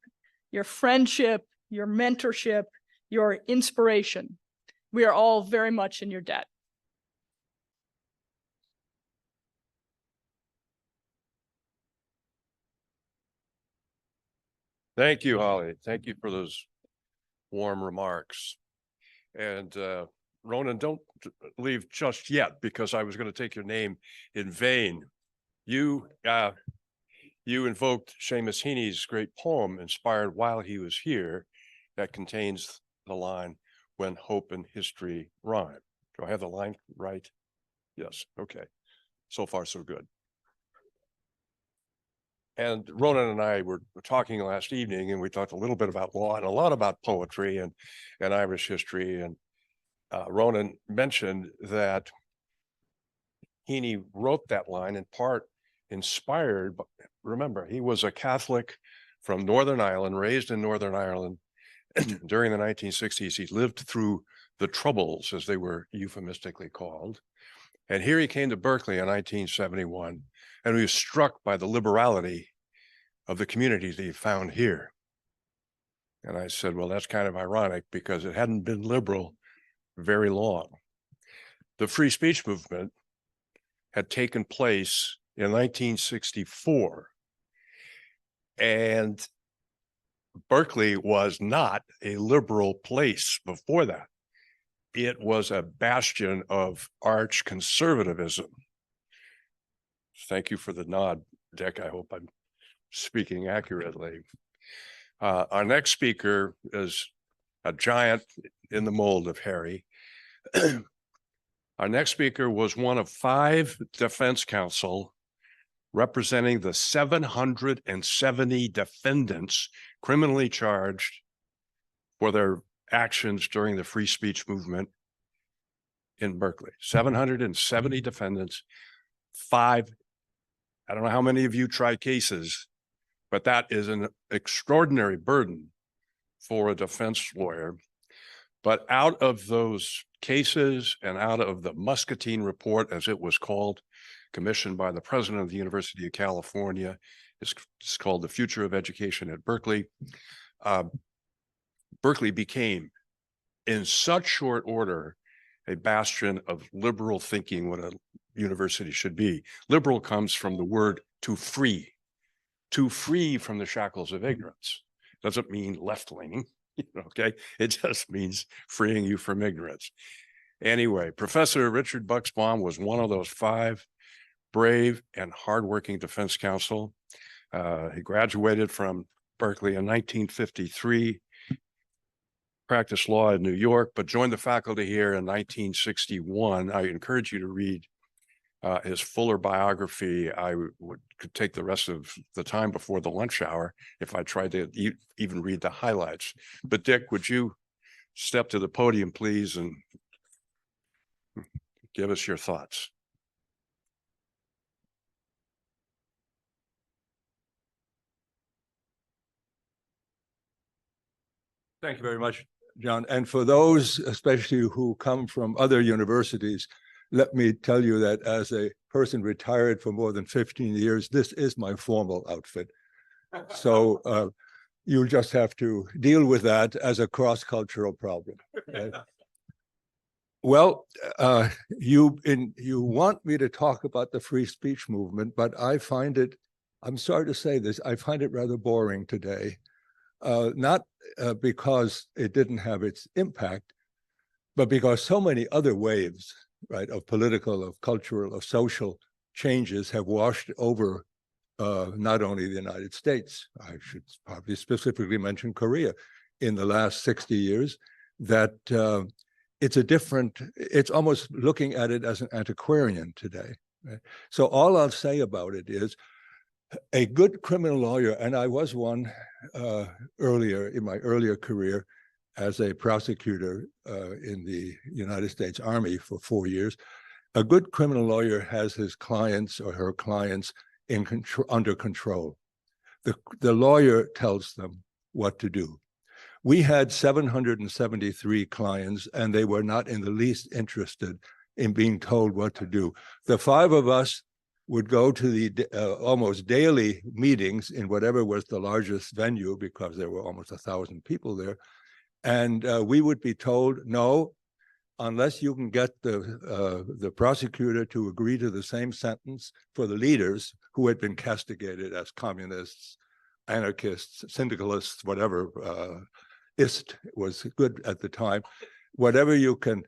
[SPEAKER 4] your friendship, your mentorship, your inspiration. We are all very much in your debt.
[SPEAKER 1] Thank you, Holly. Thank you for those warm remarks. And Ronan, don't leave just yet, because I was going to take your name in vain. You invoked Seamus Heaney's great poem, inspired while he was here, that contains the line, "When hope and history rhyme." Do I have the line right? Yes. Okay. So far, so good. And Ronan and I were talking last evening, and we talked a little bit about law and a lot about poetry and Irish history. And Ronan mentioned that Heaney wrote that line in part inspired, but remember, he was a Catholic from Northern Ireland, raised in Northern Ireland. During the 1960s, he lived through the Troubles, as they were euphemistically called. And here he came to Berkeley in 1971, and he was struck by the liberality of the community that he found here. And I said, well, that's kind of ironic, because it hadn't been liberal very long. The free speech movement had taken place in 1964, and Berkeley was not a liberal place before that. It was a bastion of arch conservatism. Thank you for the nod, Dick. I hope I'm speaking accurately. Our next speaker is a giant in the mold of Harry. Our next speaker was one of 5 defense counsel representing the 770 defendants criminally charged for their actions during the free speech movement in Berkeley. 770 defendants, 5. I don't know how many of you tried cases, but that is an extraordinary burden for a defense lawyer. But out of those cases and out of the Muscatine Report, as it was called, commissioned by the president of the University of California, it's called The Future of Education at Berkeley. Berkeley became, in such short order, a bastion of liberal thinking, what a university should be. Liberal comes from the word to free from the shackles of ignorance. Doesn't mean left-leaning, okay? It just means freeing you from ignorance. Anyway, Professor Richard Bucksbaum was one of those 5 brave and hardworking defense counsel. He graduated from Berkeley in 1953, practiced law in New York, but joined the faculty here in 1961. I encourage you to read his fuller biography. I could take the rest of the time before the lunch hour if I tried to even read the highlights. But Dick, would you step to the podium, please, and give us your thoughts?
[SPEAKER 5] Thank you very much, John. And for those, especially who come from other universities, let me tell you that as a person retired for more than 15 years, this is my formal outfit. So you'll just have to deal with that as a cross-cultural problem. Well, you want me to talk about the free speech movement, but I find it, I'm sorry to say this, I find it rather boring today. Not because it didn't have its impact, but because so many other waves, right, of political, of cultural, of social changes have washed over not only the United States, I should probably specifically mention Korea, in the last 60 years, that it's almost looking at it as an antiquarian today. Right? So all I'll say about it is, a good criminal lawyer, and I was one earlier in my earlier career as a prosecutor in the United States Army for 4 years. A good criminal lawyer has his clients or her clients under control. The lawyer tells them what to do. We had 773 clients, and they were not in the least interested in being told what to do. The 5 of us would go to the almost daily meetings in whatever was the largest venue, because there were almost 1,000 people there. And we would be told, no, unless you can get the prosecutor to agree to the same sentence for the leaders who had been castigated as communists, anarchists, syndicalists, whatever, IST was good at the time, whatever you can,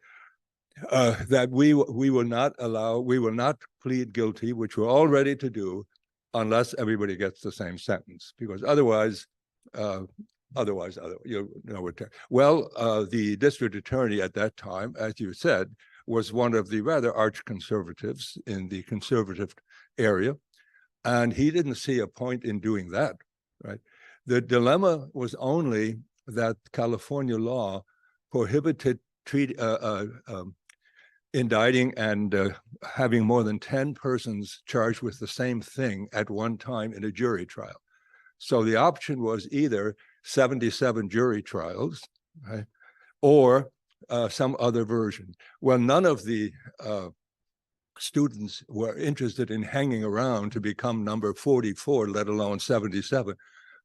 [SPEAKER 5] that we will not plead guilty, which we're all ready to do, unless everybody gets the same sentence, because otherwise, you know what. Well, the district attorney at that time, as you said, was one of the rather arch conservatives in the conservative area, and he didn't see a point in doing that. Right. The dilemma was only that California law prohibited indicting and having more than 10 persons charged with the same thing at one time in a jury trial. So the option was either 77 jury trials, right, or some other version. Well, none of the students were interested in hanging around to become number 44, let alone 77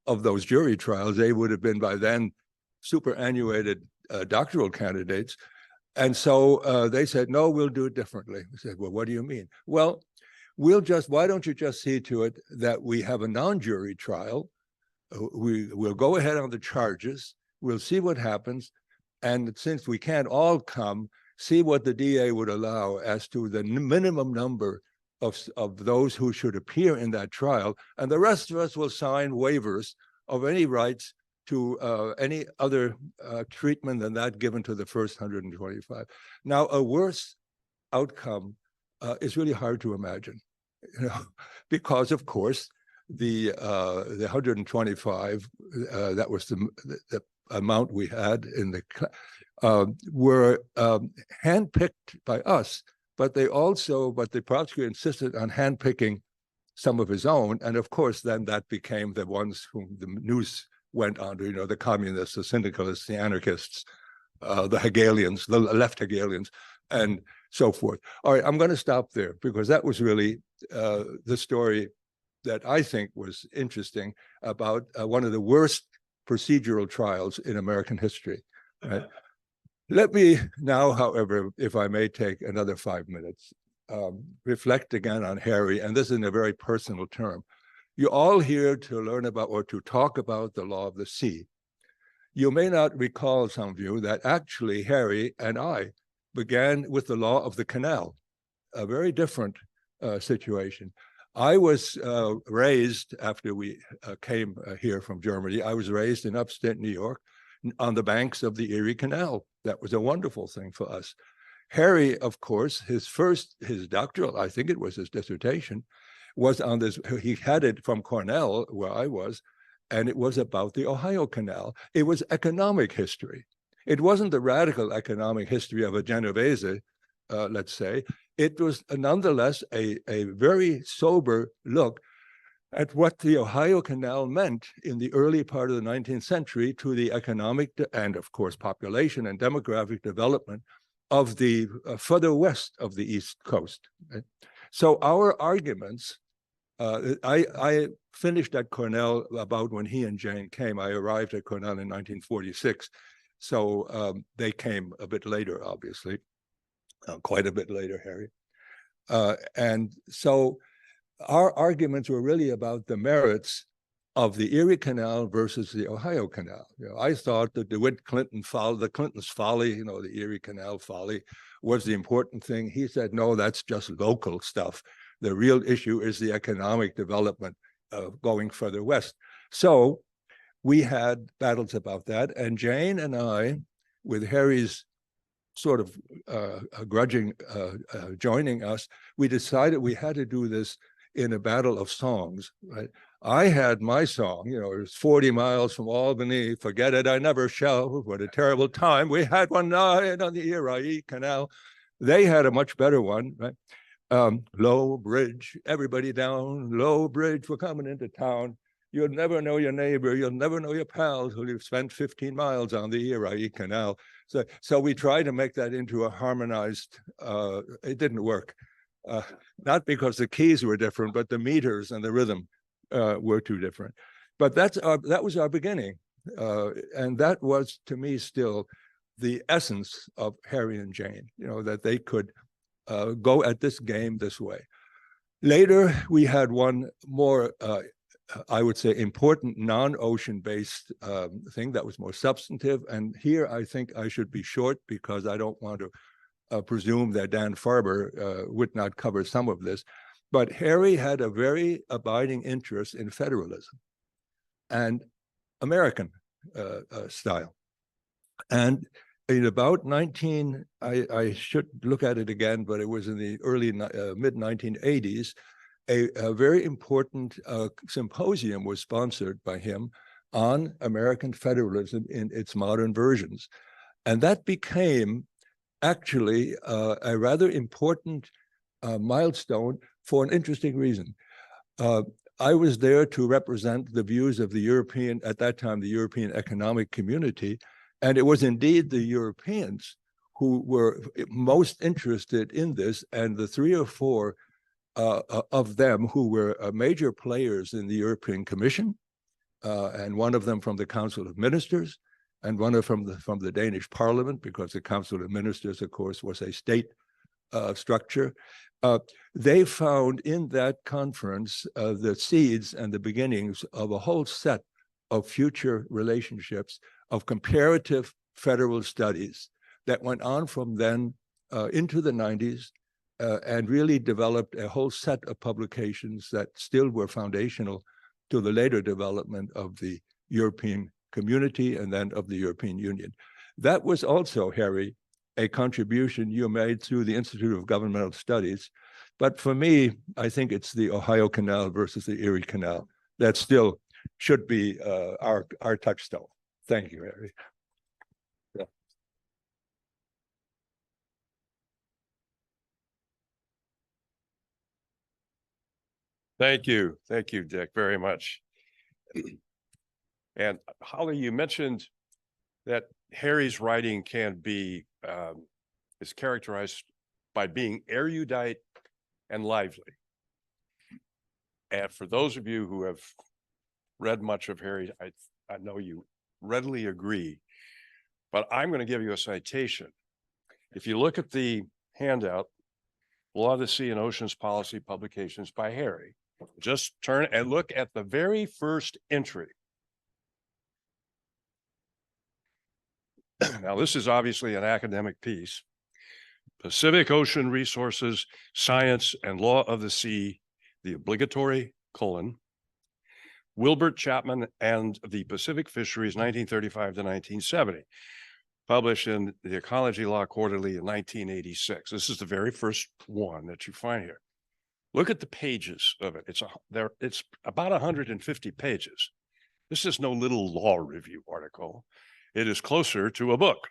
[SPEAKER 5] of those jury trials. They would have been by then superannuated doctoral candidates. And so they said, no, we'll do it differently. We said, well, what do you mean? Well, why don't you just see to it that we have a non-jury trial? We'll go ahead on the charges. We'll see what happens. And since we can't all come, see what the DA would allow as to the minimum number of those who should appear in that trial. And the rest of us will sign waivers of any rights to any other treatment than that given to the first 125. Now, a worse outcome is really hard to imagine, you know, because of course the 125 that was the amount we had in the were handpicked by us, but the prosecutor insisted on handpicking some of his own, and of course then that became the ones whom the news went on to, you know, the communists, the syndicalists, the anarchists, the Hegelians, the left Hegelians, and so forth. All right, I'm going to stop there because that was really the story that I think was interesting about one of the worst procedural trials in American history. Right? Let me now, however, if I may take another 5 minutes, reflect again on Harry, and this is in a very personal term. You're all here to learn about or to talk about the law of the sea. You may not recall, some of you, that actually Harry and I began with the law of the canal, a very different situation. I was raised, after we came here from Germany, I was raised in upstate New York on the banks of the Erie Canal. That was a wonderful thing for us. Harry, of course, his doctoral, I think it was his dissertation, was on this, he had it from Cornell, where I was, and it was about the Ohio Canal. It was economic history. It wasn't the radical economic history of a Genovese, let's say. It was nonetheless a very sober look at what the Ohio Canal meant in the early part of the 19th century to the economic and, of course, population and demographic development of the further west of the East Coast. Right? So our arguments, I finished at Cornell about when he and Jane came. I arrived at Cornell in 1946. So they came a bit later, obviously, quite a bit later, Harry. And so our arguments were really about the merits of the Erie Canal versus the Ohio Canal. You know, I thought that the Clintons' folly, you know, the Erie Canal folly, was the important thing. He said, no, that's just local stuff. The real issue is the economic development going further west. So we had battles about that. And Jane and I, with Harry's sort of grudging joining us, we decided we had to do this in a battle of songs, right? I had my song, you know, it was 40 miles from Albany, forget it, I never shall, what a terrible time. We had one night on the Erie Canal. They had a much better one, right? Low bridge, everybody down, low bridge, we're coming into town. You'll never know your neighbor, you'll never know your pals who you've spent 15 miles on the Erie Canal. So we tried to make that into a harmonized, it didn't work. not because the keys were different, but the meters and the rhythm were too different. But that was our beginning. And that was, to me, still the essence of Harry and Jane, that they could go at this game this way. Later, we had one more, I would say, important non-ocean-based thing that was more substantive. And here, I think I should be short because I don't want to presume that Dan Farber would not cover some of this. But Harry had a very abiding interest in federalism and American style. And in about I should look at it again, but it was in the early mid-1980s, a very important symposium was sponsored by him on American federalism in its modern versions. And that became actually a rather important milestone for an interesting reason. I was there to represent the views of the European, at that time, the European Economic Community, and it was indeed the Europeans who were most interested in this, and the 3 or 4 of them who were major players in the European Commission, and one of them from the Council of Ministers, and one of from the Danish Parliament, because the Council of Ministers, of course, was a state structure. They found in that conference the seeds and the beginnings of a whole set of future relationships of comparative federal studies that went on from then into the 90s and really developed a whole set of publications that still were foundational to the later development of the European community and then of the European Union. That was also, Harry, a contribution you made through the Institute of Governmental Studies. But for me, I think it's the Ohio Canal versus the Erie Canal that still should be our touchstone. Thank you, Harry. Yeah.
[SPEAKER 1] Thank you, Dick, very much. And Holly, you mentioned that Harry's writing can be is characterized by being erudite and lively. And for those of you who have read much of Harry, I know you readily agree, but I'm going to give you a citation. If you look at the handout, Law of the Sea and Oceans Policy Publications by Harry, just turn and look at the very first entry. Now, this is obviously an academic piece. Pacific Ocean Resources, Science and Law of the Sea, the obligatory : Wilbert Chapman and the Pacific Fisheries, 1935 to 1970, published in the Ecology Law Quarterly in 1986. This is the very first one that you find here. Look at the pages of it. It's about 150 pages. This is no little law review article. It is closer to a book.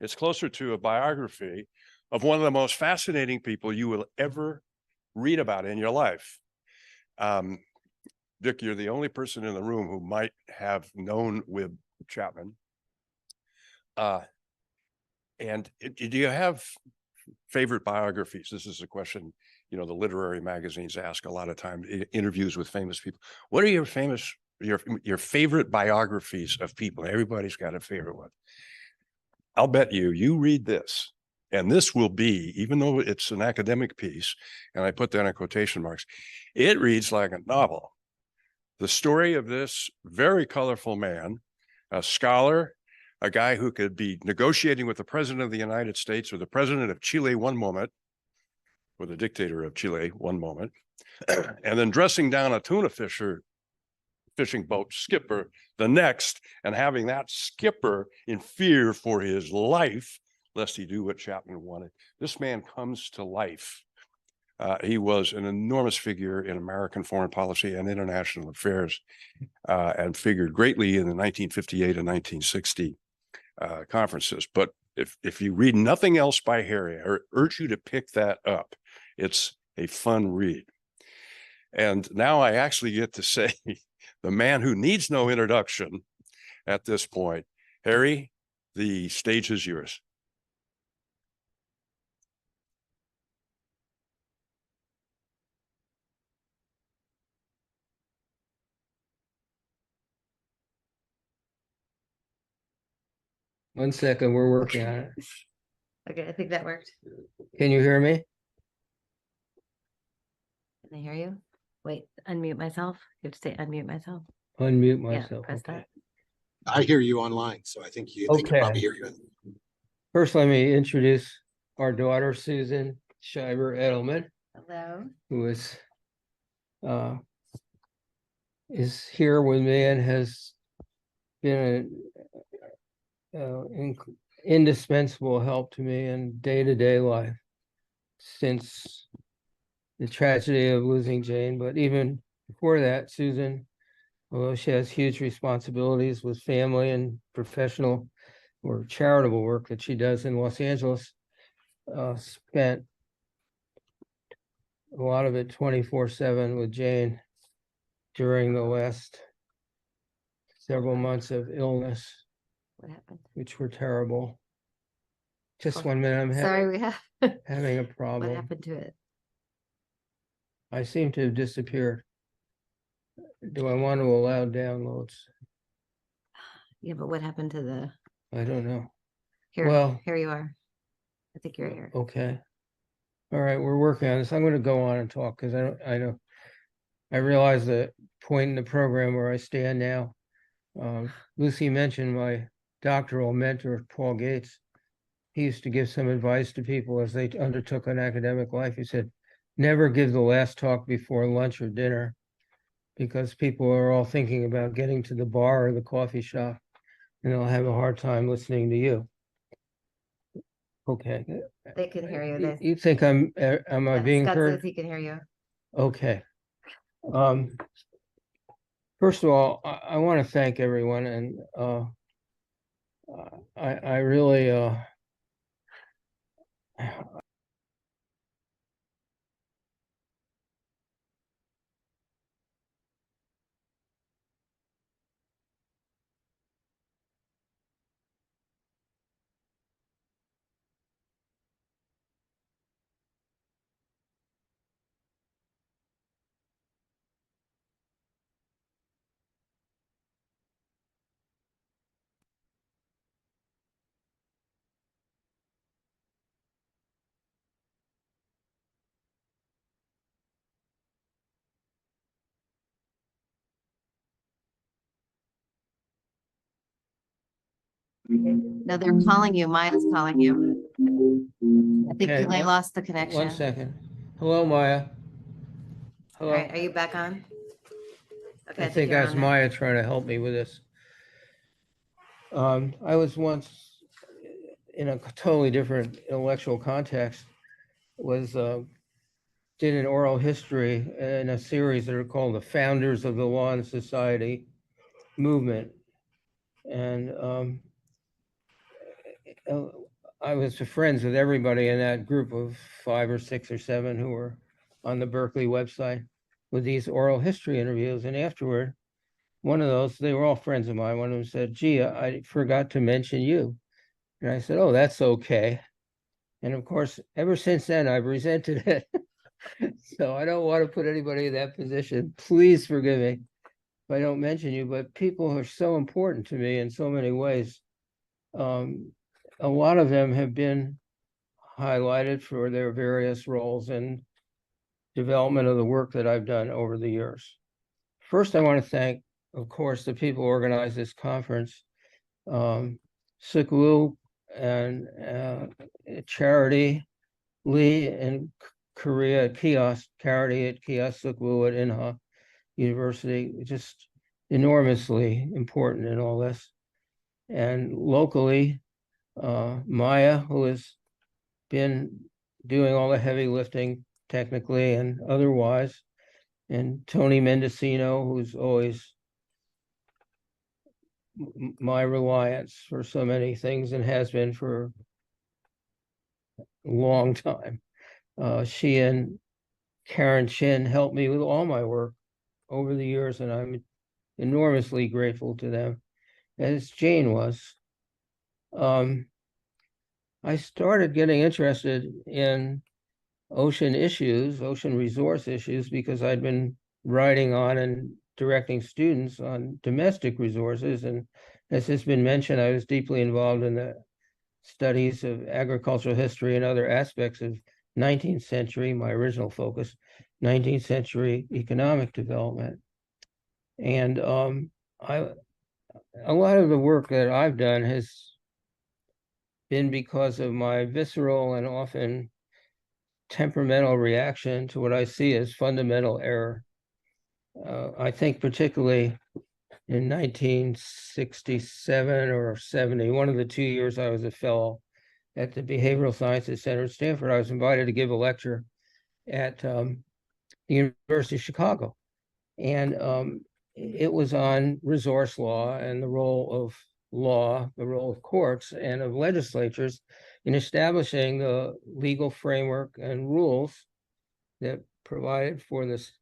[SPEAKER 1] It's closer to a biography of one of the most fascinating people you will ever read about in your life. Dick, you're the only person in the room who might have known Wib Chapman. And do you have favorite biographies? This is a question, the literary magazines ask a lot of times, interviews with famous people. What are your favorite biographies of people? Everybody's got a favorite one. I'll bet you read this, and this will be, even though it's an academic piece, and I put that in quotation marks, it reads like a novel. The story of this very colorful man, a scholar, a guy who could be negotiating with the president of the United States or the president of Chile one moment, or the dictator of Chile one moment, and then dressing down a tuna fishing boat skipper the next, and having that skipper in fear for his life, lest he do what Chapman wanted. This man comes to life. He was an enormous figure in American foreign policy and international affairs, and figured greatly in the 1958 and 1960 conferences. But if you read nothing else by Harry, I urge you to pick that up. It's a fun read. And now I actually get to say the man who needs no introduction at this point. Harry, the stage is yours.
[SPEAKER 6] 1 second, we're working on it.
[SPEAKER 7] Okay, I think that worked.
[SPEAKER 6] Can you hear me?
[SPEAKER 7] Can I hear you? Wait, unmute myself. You have to say unmute myself.
[SPEAKER 6] Unmute
[SPEAKER 7] Yeah,
[SPEAKER 6] myself.
[SPEAKER 7] press
[SPEAKER 6] Okay.
[SPEAKER 7] that.
[SPEAKER 3] I hear you online, so I think they can probably
[SPEAKER 6] Okay.
[SPEAKER 3] hear you.
[SPEAKER 6] First, let me introduce our daughter, Susan Scheiber Edelman,
[SPEAKER 7] Hello.
[SPEAKER 6] who is here with me and has been an indispensable help to me in day-to-day life since the tragedy of losing Jane. But even before that, Susan, although she has huge responsibilities with family and professional or charitable work that she does in Los Angeles, spent a lot of it 24/7 with Jane during the last several months of illness,
[SPEAKER 7] What happened?
[SPEAKER 6] which were terrible. Just
[SPEAKER 7] Oh,
[SPEAKER 6] 1 minute, I'm
[SPEAKER 7] Sorry, we have.
[SPEAKER 6] having a
[SPEAKER 7] What
[SPEAKER 6] problem.
[SPEAKER 7] happened to it?
[SPEAKER 6] I seem to have disappeared. Do I want to allow downloads?
[SPEAKER 7] Yeah, but what happened to the,
[SPEAKER 6] I don't know.
[SPEAKER 7] here,
[SPEAKER 6] Well-
[SPEAKER 7] here you are. I think you're here.
[SPEAKER 6] Okay. All right, we're working on this. I'm going to go on and talk because I realize the point in the program where I stand now. Lucy mentioned my doctoral mentor, Paul Gates. He used to give some advice to people as they undertook an academic life. He said, never give the last talk before lunch or dinner, because people are all thinking about getting to the bar or the coffee shop, and they'll have a hard time listening to you. Okay.
[SPEAKER 7] They can hear you.
[SPEAKER 6] You think am I
[SPEAKER 7] Yeah,
[SPEAKER 6] being
[SPEAKER 7] Scott
[SPEAKER 6] heard?
[SPEAKER 7] says he can hear you.
[SPEAKER 6] Okay. First of all, I want to thank everyone, and I really
[SPEAKER 7] No, they're calling you. Maya's calling you. I think
[SPEAKER 6] Okay,
[SPEAKER 7] they lost the
[SPEAKER 6] 1
[SPEAKER 7] connection.
[SPEAKER 6] second. Hello, Maya.
[SPEAKER 7] All
[SPEAKER 6] Hello.
[SPEAKER 7] right, are you back on? Okay,
[SPEAKER 6] I think
[SPEAKER 7] you're
[SPEAKER 6] that's
[SPEAKER 7] on now.
[SPEAKER 6] Maya trying to help me with this. I was once in a totally different intellectual context, did an oral history in a series that are called the Founders of the Law and Society Movement. And I was friends with everybody in that group of 5 or 6 or 7 who were on the Berkeley website with these oral history interviews. And afterward, one of those, they were all friends of mine. One of them said, gee, I forgot to mention you. And I said, oh, that's okay. And of course, ever since then, I've resented it. So I don't want to put anybody in that position. Please forgive me if I don't mention you, but people are so important to me in so many ways. A lot of them have been highlighted for their various roles in development of the work that I've done over the years. First, I want to thank, of course, the people who organized this conference, Sikwu and Charity Lee in Korea at KIOST, Charity at KIOST, Sikwu at Inha University, just enormously important in all this. And locally, Maya, who has been doing all the heavy lifting technically and otherwise, and Tony Mendocino, who's always my reliance for so many things and has been for a long time. She and Karen Chin helped me with all my work over the years, and I'm enormously grateful to them, as Jane was. I started getting interested in ocean issues, ocean resource issues, because I'd been writing on and directing students on domestic resources and as has been mentioned, I was deeply involved in the studies of agricultural history and other aspects of 19th century, my original focus, 19th century economic development. And a lot of the work that I've done has been because of my visceral and often temperamental reaction to what I see as fundamental error. I think particularly in 1967 or 70, one of the 2 years I was a fellow at the Behavioral Sciences Center at Stanford, I was invited to give a lecture at the University of Chicago. And it was on resource law and the role of law, the role of courts and of legislatures in establishing the legal framework and rules that provided for this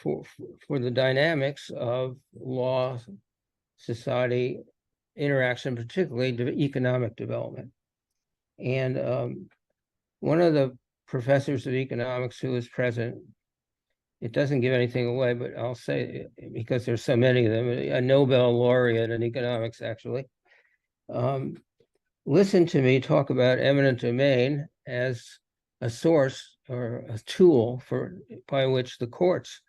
[SPEAKER 6] for the dynamics of law, society interaction, particularly economic development. And one of the professors of economics who was present, it doesn't give anything away, but I'll say, because there's so many of them, a Nobel laureate in economics actually, listened to me talk about eminent domain as a source or a tool by which the courts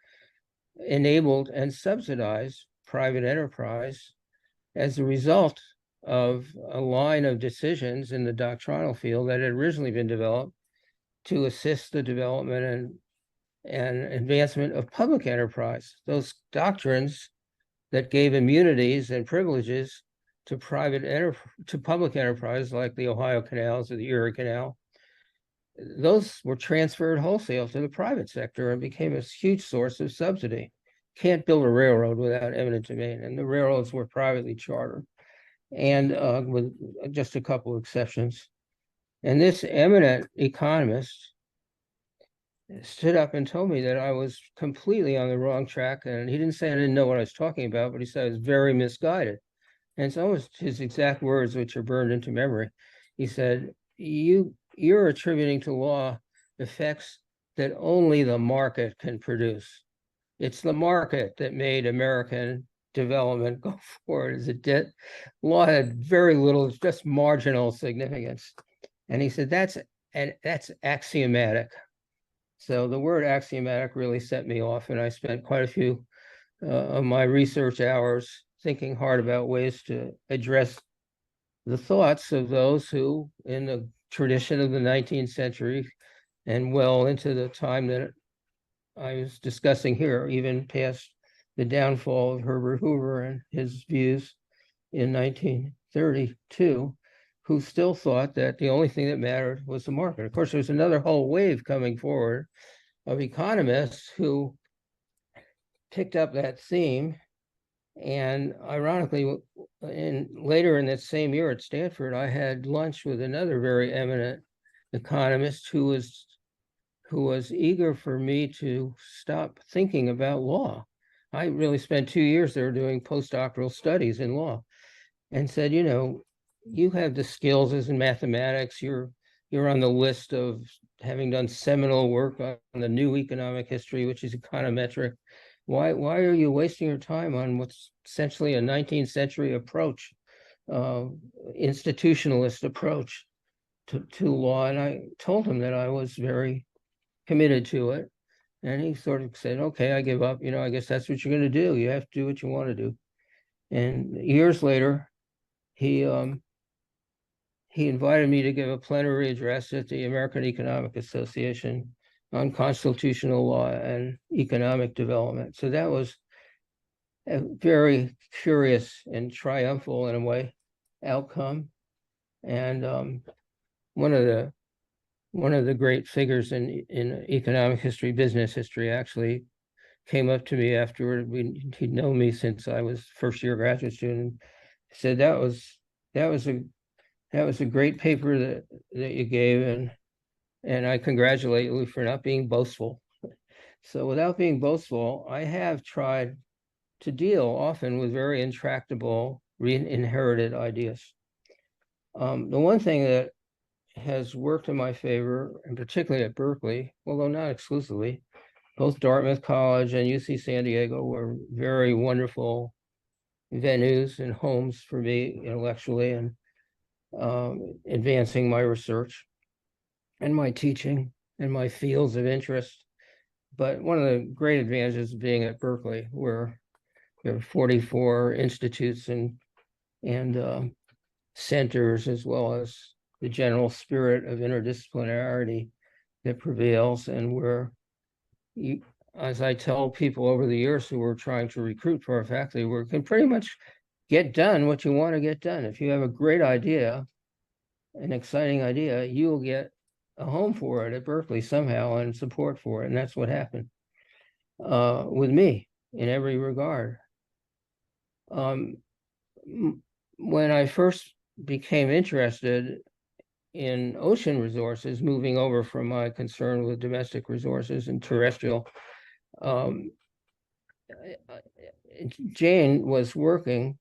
[SPEAKER 6] enabled and subsidized private enterprise as a result of a line of decisions in the doctrinal field that had originally been developed to assist the development and advancement of public enterprise. Those doctrines that gave immunities and privileges to public enterprise, like the Ohio canals or the Erie Canal, those were transferred wholesale to the private sector and became a huge source of subsidy. Can't build a railroad without eminent domain, and the railroads were privately chartered, and with just a couple of exceptions. And this eminent economist stood up and told me that I was completely on the wrong track, and he didn't say I didn't know what I was talking about, but he said I was very misguided. And it's almost his exact words, which are burned into memory. He said, you're attributing to law effects that only the market can produce. It's the market that made American development go forward as it did. Law had very little, just marginal significance. And he said, that's axiomatic. So the word axiomatic really set me off, and I spent quite a few of my research hours thinking hard about ways to address the thoughts of those who, in the tradition of the 19th century and well into the time that I was discussing here, even past the downfall of Herbert Hoover and his views in 1932, who still thought that the only thing that mattered was the market. Of course, there's another whole wave coming forward of economists who picked up that theme. And ironically, later in that same year at Stanford, I had lunch with another very eminent economist who was eager for me to stop thinking about law. I really spent 2 years there doing postdoctoral studies in law, and said, you have the skills as in mathematics. You're on the list of having done seminal work on the new economic history, which is econometric. Why are you wasting your time on what's essentially a 19th century approach, institutionalist approach to law? And I told him that I was very committed to it. And he sort of said, okay, I give up. I guess that's what you're going to do. You have to do what you want to do. And years later, he invited me to give a plenary address at the American Economic Association on constitutional law and economic development. So that was a very curious and triumphal, in a way, outcome. And one of the great figures in economic history, business history, actually came up to me afterward. He'd known me since I was first year graduate student. Said that was a great paper that you gave, and I congratulate you for not being boastful. So without being boastful, I have tried to deal often with very intractable, inherited ideas. The one thing that has worked in my favor, and particularly at Berkeley, although not exclusively, both Dartmouth College and UC San Diego were very wonderful venues and homes for me intellectually and advancing my research and my teaching and my fields of interest. But one of the great advantages of being at Berkeley, where there are 44 institutes and centers, as well as the general spirit of interdisciplinarity that prevails, and where you, as I tell people over the years who are trying to recruit for our faculty, we can pretty much get done what you want to get done. If you have a great idea, an exciting idea, you will get a home for it at Berkeley somehow and support for it. And that's what happened with me in every regard. When I first became interested in ocean resources, moving over from my concern with domestic resources and terrestrial, Jane was working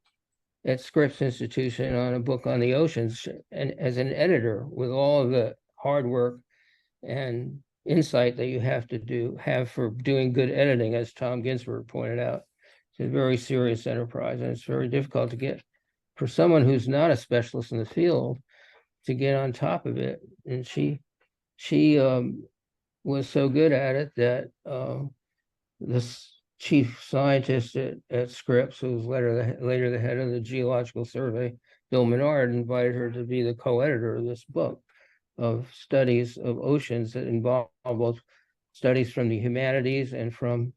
[SPEAKER 6] at Scripps Institution on a book on the oceans, and as an editor, with all of the hard work and insight that you have for doing good editing, as Tom Ginsberg pointed out. It's a very serious enterprise, and it's very difficult to get for someone who's not a specialist in the field to get on top of it. And she was so good at it that this chief scientist at Scripps, who was later the head of the Geological Survey, Bill Menard, invited her to be the co-editor of this book of studies of oceans that involve both studies from the humanities and from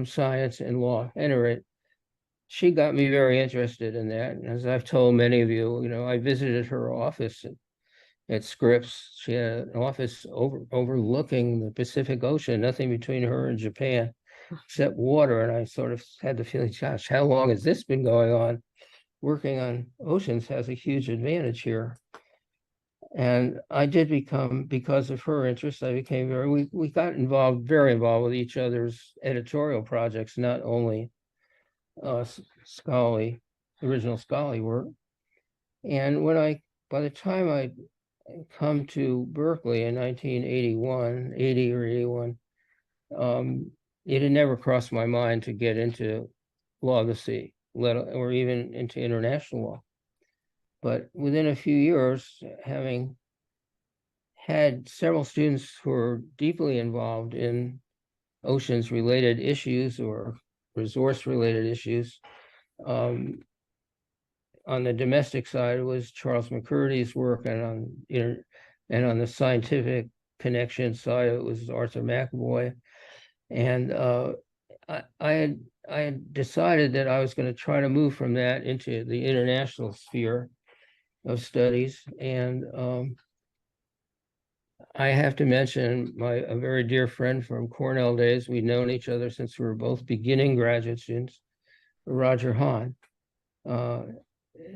[SPEAKER 6] science and law. Anyway, she got me very interested in that. And as I've told many of you, I visited her office at Scripps. She had an office overlooking the Pacific Ocean, nothing between her and Japan except water. And I sort of had the feeling, gosh, how long has this been going on? Working on oceans has a huge advantage here. And I did become, because of her interest, I became we got very involved with each other's editorial projects, not only original scholarly work. And by the time I come to Berkeley in 1981, 80 or 81, it had never crossed my mind to get into law of the sea, or even into international law. But within a few years, having had several students who were deeply involved in oceans-related issues or resource-related issues, on the domestic side, it was Charles McCurdy's work, and on the scientific connection side, it was Arthur McAvoy. And I had decided that I was going to try to move from that into the international sphere of studies. And I have to mention a very dear friend from Cornell days. We'd known each other since we were both beginning graduate students, Roger Hahn.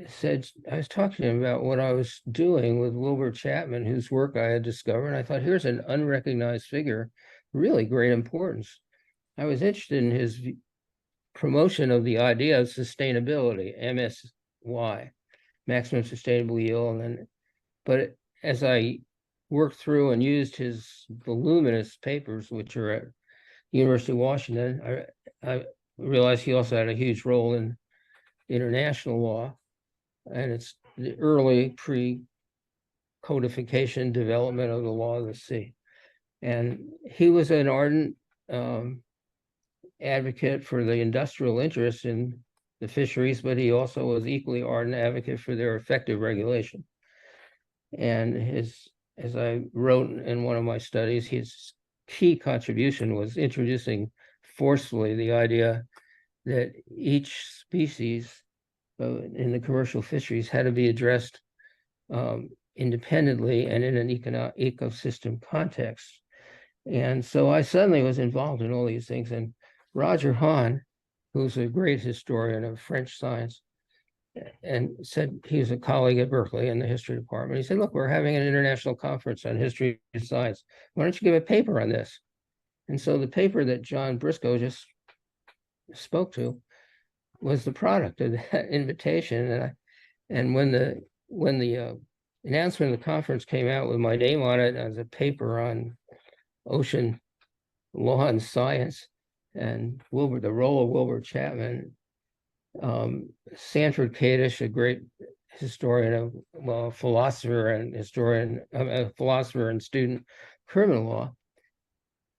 [SPEAKER 6] Said, I was talking to him about what I was doing with Wilbur Chapman, whose work I had discovered. And I thought, here's an unrecognized figure, really great importance. I was interested in his promotion of the idea of sustainability, MSY, maximum sustainable yield. But as I worked through and used his voluminous papers, which are at University of Washington, I realized he also had a huge role in international law, and it's the early pre-codification development of the law of the sea. And he was an ardent advocate for the industrial interests in the fisheries, but he also was equally ardent advocate for their effective regulation. And as I wrote in one of my studies, his key contribution was introducing forcefully the idea that each species in the commercial fisheries had to be addressed independently and in an ecosystem context. And so I suddenly was involved in all these things. And Roger Hahn, who's a great historian of French science, and said, he was a colleague at Berkeley in the history department. He said, look, we're having an international conference on history of science. Why don't you give a paper on this? And so the paper that John Briscoe just spoke to was the product of that invitation. And when the announcement of the conference came out with my name on it as a paper on ocean law and science and the role of Wilbur Chapman, Sanford Kadish, a great historian of, well, philosopher and historian, a philosopher and student criminal law.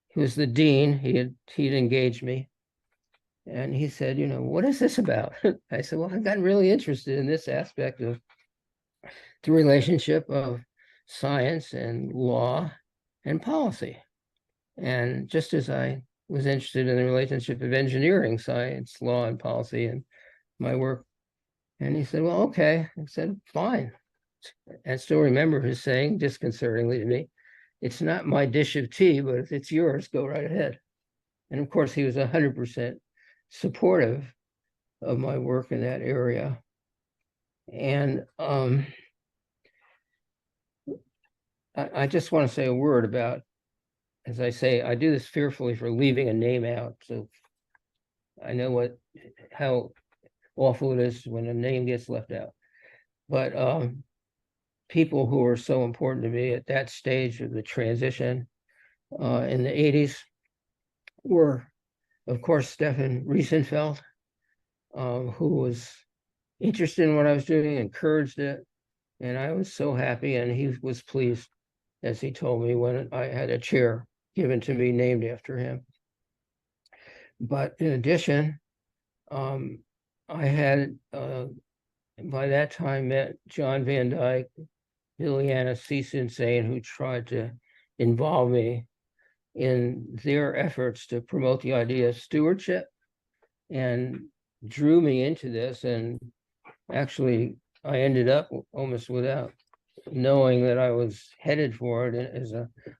[SPEAKER 6] He was the dean. He'd engaged me, and he said, you know, what is this about? I said, well, I've gotten really interested in this aspect of the relationship of science and law and policy. And just as I was interested in the relationship of engineering, science, law, and policy, and my work. And he said, well, okay. I said, fine. I still remember his saying, disconcertingly to me, it's not my dish of tea, but if it's yours, go right ahead. And of course, he was 100% supportive of my work in that area. And I just want to say a word about, as I say, I do this fearfully for leaving a name out. So I know how awful it is when a name gets left out. But people who were so important to me at that stage of the transition in the 80s were, of course, Stefan Riesenfeld, who was interested in what I was doing, encouraged it. And I was so happy, and he was pleased, as he told me, when I had a chair given to me named after him. But in addition, I had, by that time, met John Van Dyke, Liliana Cease-Insane, who tried to involve me in their efforts to promote the idea of stewardship and drew me into this. And actually, I ended up almost without knowing that I was headed for it as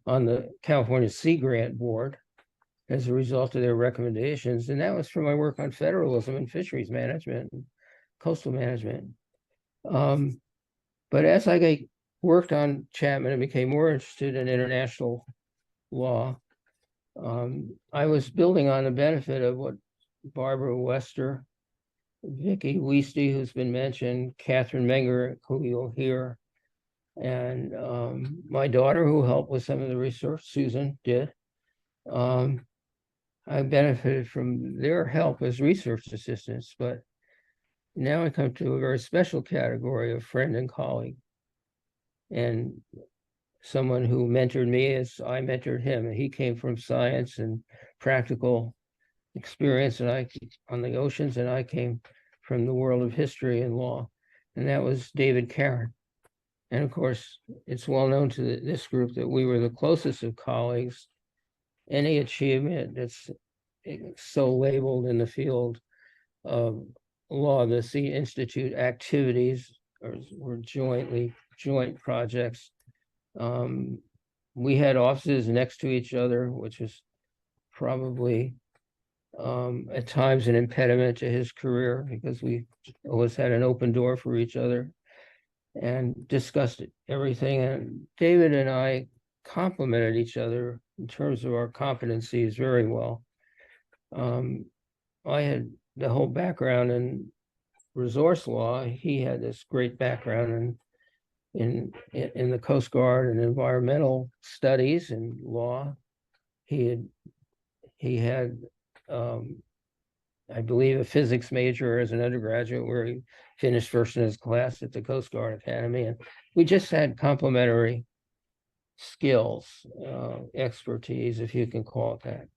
[SPEAKER 6] on the California Sea Grant Board as a result of their recommendations. And that was for my work on federalism and fisheries management and coastal management. But as I worked on Chapman and became more interested in international law, I was building on the benefit of what Barbara Wester, Vicki Weisty, who's been mentioned, Catherine Menger, who you'll hear, and my daughter, who helped with some of the research, Susan did. I benefited from their help as research assistants, but now I come to a very special category of friend and colleague, and someone who mentored me as I mentored him. He came from science and practical experience, and I on the oceans, and I came from the world of history and law, and that was David Caron. And of course, it's well known to this group that we were the closest of colleagues. Any achievement that's so labeled in the field of law, the Sea Institute activities were joint projects. We had offices next to each other, which was probably at times an impediment to his career, because we always had an open door for each other and discussed everything. And David and I complemented each other in terms of our competencies very well. I had the whole background in resource law. He had this great background in the Coast Guard and environmental studies and law. He had I believe a physics major as an undergraduate, where he finished first in his class at the Coast Guard Academy. And we just had complementary skills, expertise, if you can call it that.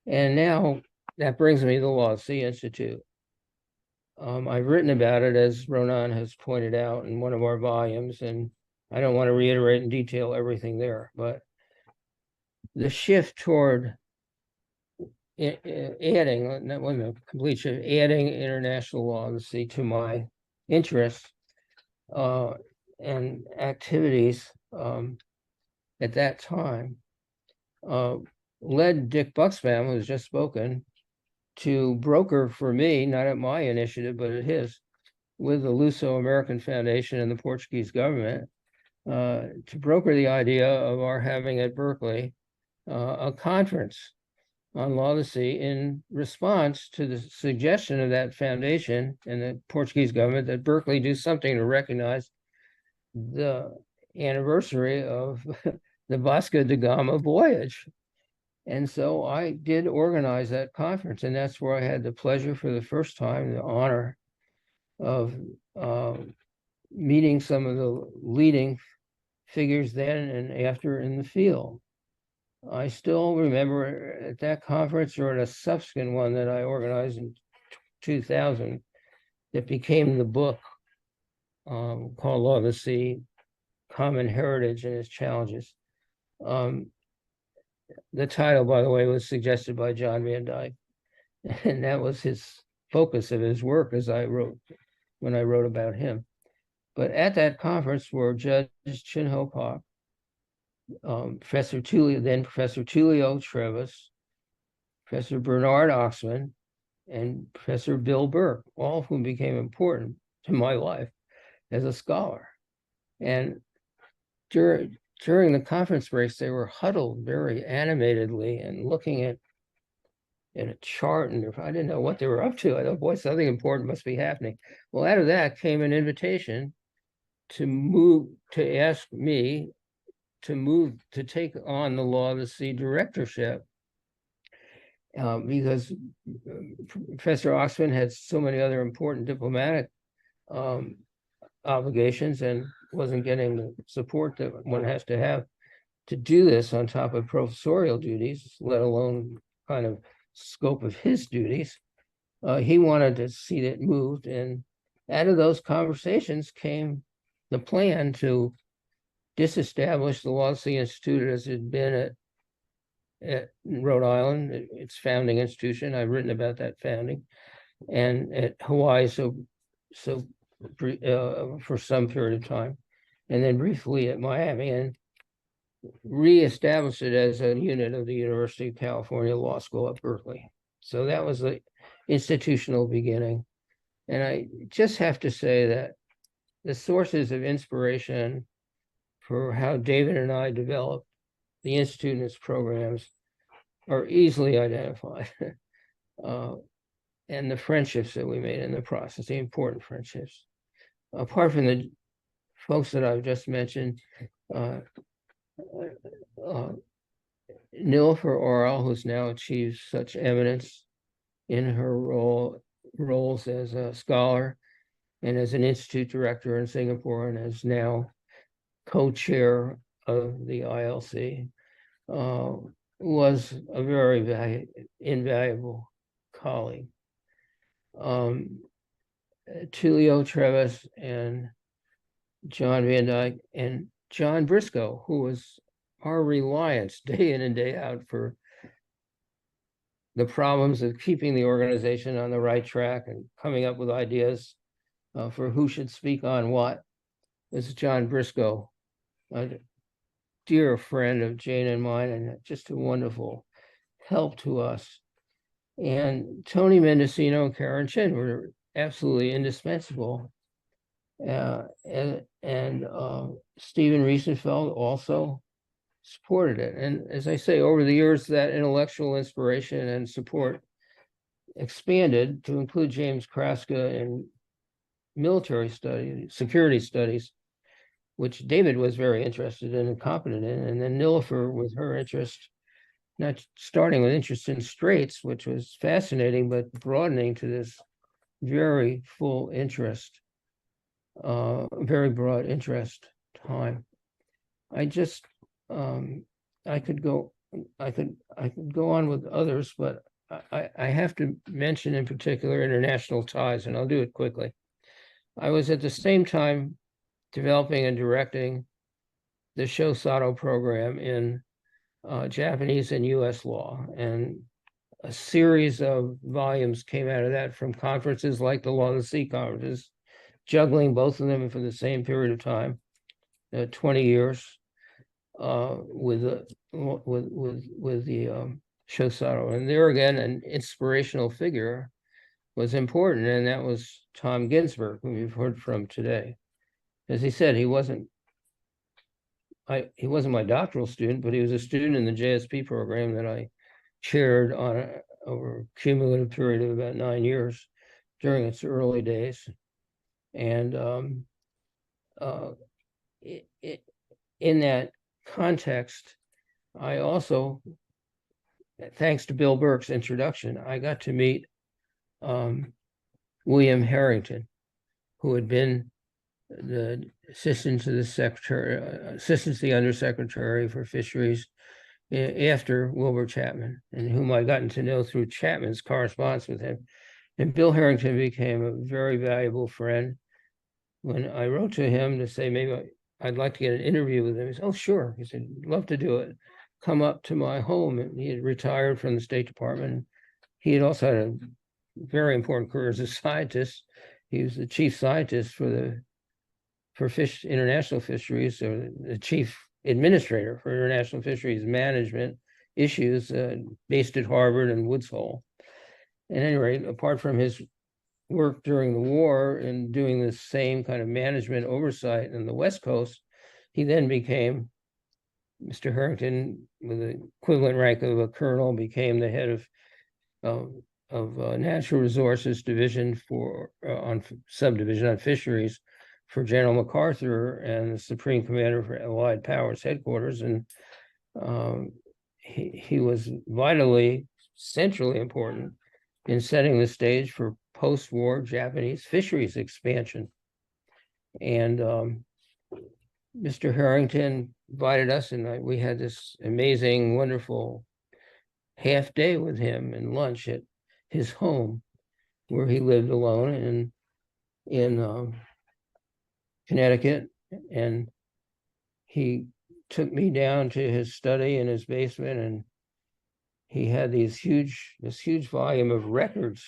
[SPEAKER 6] And now that brings me to the LOSI Institute. I've written about it, as Ronan has pointed out, in one of our volumes, and I don't want to reiterate in detail everything there, but the shift toward adding, that wasn't a complete shift, adding international law to see to my interests and activities at that time led Dick Buxbaum, who's just spoken, to broker for me, not at my initiative, but at his, with the Luso-American Foundation and the Portuguese government, to broker the idea of our having at Berkeley a conference on law of the sea in response to the suggestion of that foundation and the Portuguese government that Berkeley do something to recognize the anniversary of the Vasco da Gama voyage. And so I did organize that conference, and that's where I had the pleasure for the first time, the honor of meeting some of the leading figures then and after in the field. I still remember at that conference or at a subsequent one that I organized in 2000 that became the book called Law of the Sea, Common Heritage and Its Challenges. The title, by the way, was suggested by John Van Dyke, and that was his focus of his work as I wrote, when I wrote about him. But at that conference were Judge Chin Ho Pak, Professor Tulio Trevis, Professor Bernard Oxman, and Professor Bill Burke, all of whom became important to my life as a scholar. And during the conference breaks, they were huddled very animatedly and looking at a chart, and I didn't know what they were up to. I thought, boy, something important must be happening. Well, out of that came an invitation to ask me to take on the Law of the Sea directorship, because Professor Oxman had so many other important diplomatic obligations and wasn't getting the support that one has to have to do this on top of professorial duties, let alone kind of scope of his duties. He wanted to see it moved, and out of those conversations came the plan to disestablish the Law of the Sea Institute as it had been at Rhode Island, its founding institution. I've written about that founding, and at Hawaii, for some period of time, and then briefly at Miami, and reestablish it as a unit of the University of California Law School at Berkeley. So that was the institutional beginning. And I just have to say that the sources of inspiration for how David and I developed the Institute and its programs are easily identified. And the friendships that we made in the process, the important friendships. Apart from the folks that I've just mentioned, Nilüfer Oral, who's now achieved such eminence in her roles as a scholar and as an institute director in Singapore, and is now co-chair of the ILC, was a very invaluable colleague. Tulio Trevis and John Van Dyke and John Briscoe, who was our reliance day in and day out for the problems of keeping the organization on the right track and coming up with ideas for who should speak on what. This is John Briscoe, a dear friend of Jane and mine, and just a wonderful help to us. And Tony Mendocino and Karen Chin were absolutely indispensable. And Stephen Riesenfeld also supported it. And as I say, over the years, that intellectual inspiration and support expanded to include James Kraska in military studies, security studies, which David was very interested in and competent in. And then Nilüfer, with her interest, not starting with interest in straits, which was fascinating, but broadening to this very full interest, very broad interest time. I just, I could go on with others, but I have to mention in particular international ties, and I'll do it quickly. I was at the same time developing and directing the Shosato program in Japanese and US law, and a series of volumes came out of that from conferences like the Law of the Sea conferences, juggling both of them for the same period of time, 20 years, with the Shosato. And there again, an inspirational figure was important, and that was Tom Ginsberg, who we've heard from today. As he said, he wasn't my doctoral student, but he was a student in the JSP program that I chaired over a cumulative period of about 9 years during its early days. And in that context, I also thanks to Bill Burke's introduction, I got to meet William Harrington, who had been the assistant to the secretary, assistant to the undersecretary for fisheries after Wilbur Chapman, and whom I gotten to know through Chapman's correspondence with him. And Bill Harrington became a very valuable friend. When I wrote to him to say maybe I'd like to get an interview with him, he said, "Oh, sure." He said, "Love to do it. Come up to my home." And he had retired from the State Department. He had also had a very important career as a scientist. He was the chief scientist for international fisheries, or the chief administrator for international fisheries management issues, based at Harvard and Woods Hole. At any rate, apart from his work during the war and doing the same kind of management oversight in the West Coast, he then became, Mr. Harrington, with the equivalent rank of a colonel, became the head of Natural Resources Division on subdivision on fisheries for General MacArthur and the Supreme Commander for Allied Powers Headquarters. And he was vitally, centrally important in setting the stage for post-war Japanese fisheries expansion. And Mr. Harrington invited us, and we had this amazing, wonderful half day with him and lunch at his home, where he lived alone in Connecticut. And he took me down to his study in his basement, and he had this huge volume of records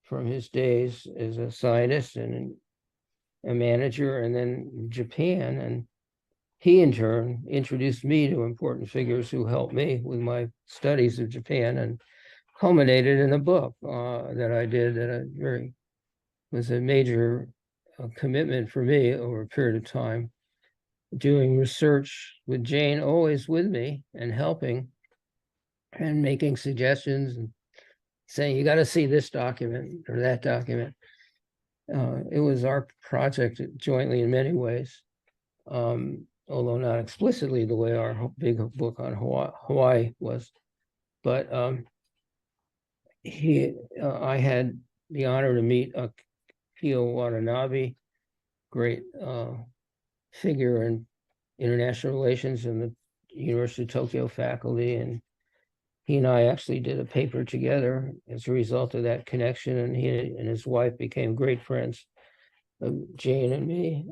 [SPEAKER 6] from his days as a scientist and a manager, and then Japan. And he in turn introduced me to important figures who helped me with my studies of Japan, and culminated in a book that I did that was a major commitment for me over a period of time, doing research with Jane always with me and helping and making suggestions and saying, "You got to see this document or that document." It was our project jointly in many ways, although not explicitly the way our big book on Hawaii was. But I had the honor to meet Akio Watanabe, great figure in international relations in the University of Tokyo faculty, and he and I actually did a paper together as a result of that connection, and he and his wife became great friends of Jane and me.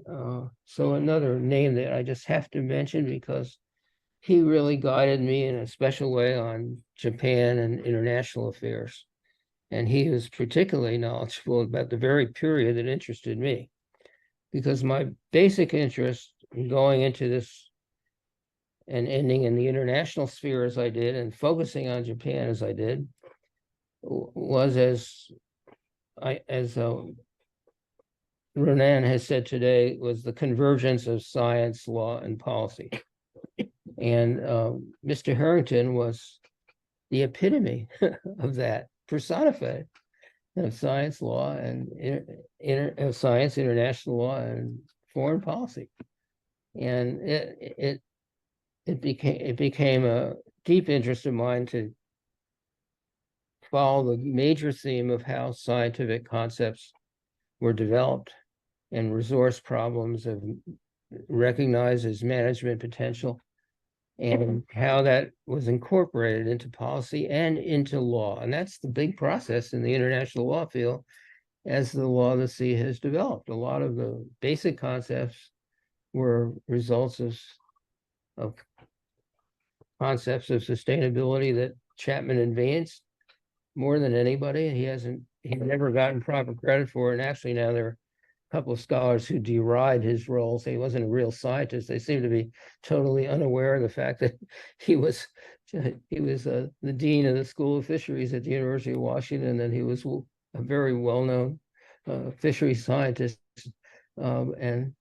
[SPEAKER 6] So another name that I just have to mention, because he really guided me in a special way on Japan and international affairs. And he was particularly knowledgeable about the very period that interested me, because my basic interest in going into this and ending in the international sphere as I did, and focusing on Japan as I did, was as Ronan has said today, was the convergence of science, law, and policy. And Mr. Harrington was the epitome of that, personified, of science, law, and science, international law, and foreign policy. And it became a deep interest of mine to follow the major theme of how scientific concepts were developed and resource problems of recognized as management potential, and how that was incorporated into policy and into law. And that's the big process in the international law field as the law of the sea has developed. A lot of the basic concepts were results of concepts of sustainability that Chapman advanced more than anybody. He's never gotten proper credit for it. And actually now there are a couple of scholars who deride his role, say he wasn't a real scientist. They seem to be totally unaware of the fact that he was the dean of the School of Fisheries at the University of Washington, and he was a very well-known fisheries scientist. And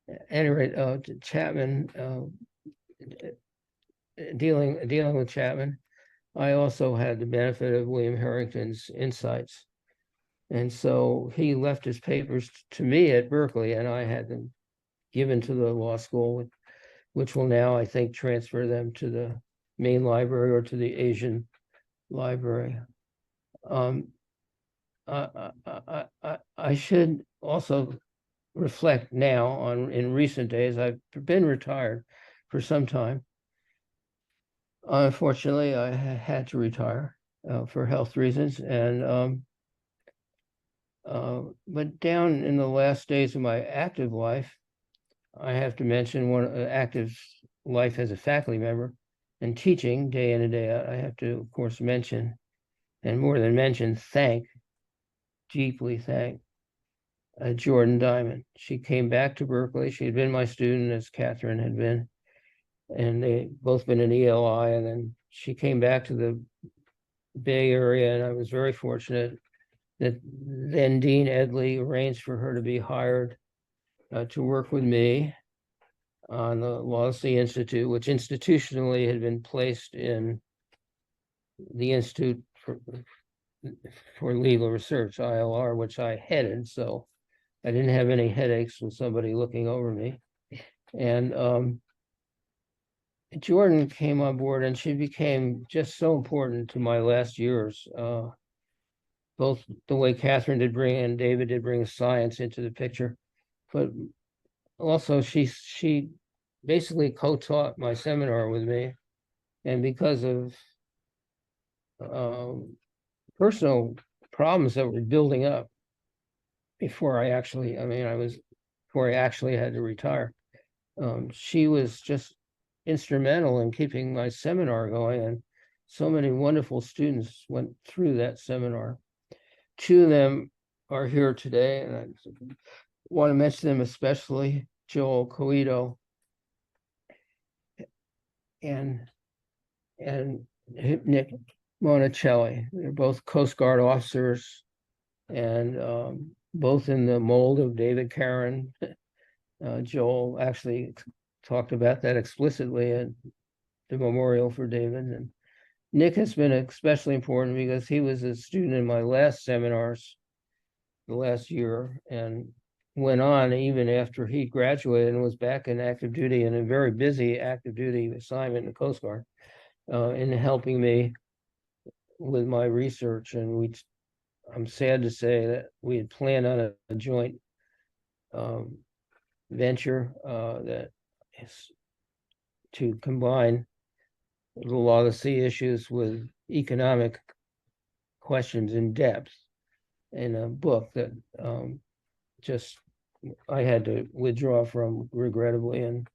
[SPEAKER 6] at any rate, Chapman, dealing with Chapman, I also had the benefit of William Harrington's insights. And so he left his papers to me at Berkeley, and I had them given to the law school, which will now, I think, transfer them to the main library or to the Asian library. I should also reflect now on in recent days. I've been retired for some time. Unfortunately, I had to retire for health reasons, and but down in the last days of my active life, I have to mention one active life as a faculty member and teaching day in and day out. I have to, of course, mention, and more than mention, deeply thank Jordan Diamond. She came back to Berkeley. She had been my student, as Catherine had been, and they both been in ELI. And then she came back to the Bay Area, and I was very fortunate that then Dean Edley arranged for her to be hired to work with me on the LOSI Institute, which institutionally had been placed in the Institute for Legal Research, ILR, which I headed. So I didn't have any headaches with somebody looking over me. And Jordan came on board, and she became just so important to my last years. Both the way Catherine did bring and David did bring science into the picture, but also she basically co-taught my seminar with me. And because of personal problems that were building up before I actually had to retire, she was just instrumental in keeping my seminar going, and so many wonderful students went through that seminar. Two of them are here today, and I want to mention them especially: Joel Coito and Nick Monticelli. They're both Coast Guard officers, and both in the mold of David Caron. Joel actually talked about that explicitly at the memorial for David. And Nick has been especially important because he was a student in my last seminars the last year, and went on even after he graduated and was back in active duty, in a very busy active duty assignment in the Coast Guard, in helping me with my research. And I'm sad to say that we had planned on a joint venture that is to combine the LOSI issues with economic questions in depth in a book that just I had to withdraw from, regrettably. And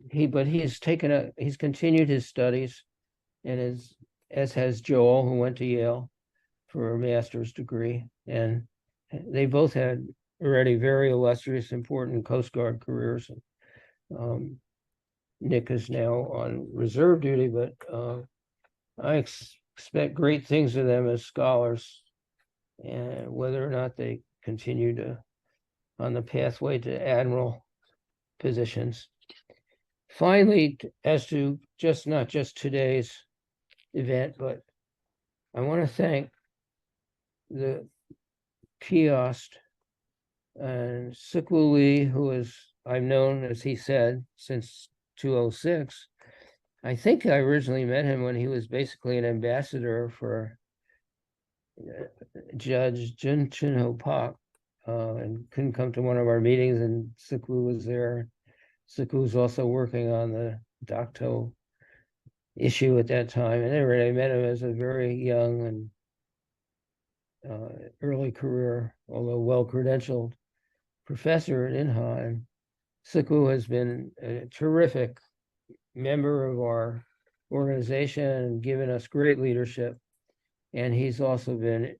[SPEAKER 6] he's continued his studies, and as has Joel, who went to Yale for a master's degree, and they both had already very illustrious, important Coast Guard careers. Nick is now on reserve duty, but I expect great things of them as scholars, and whether or not they continue on the pathway to admiral positions. Finally, as to not just today's event, but I want to thank the KIOST and Sikwu Lee, who I've known, as he said, since 2006. I think I originally met him when he was basically an ambassador for Judge Jun Chun Ho Pak, and couldn't come to one of our meetings, and Sikwu was there. Sikwu was also working on the Docto issue at that time, and I met him as a very young and early career, although well-credentialed, professor at Inha. And Sikwu has been a terrific member of our organization and given us great leadership. And he's also been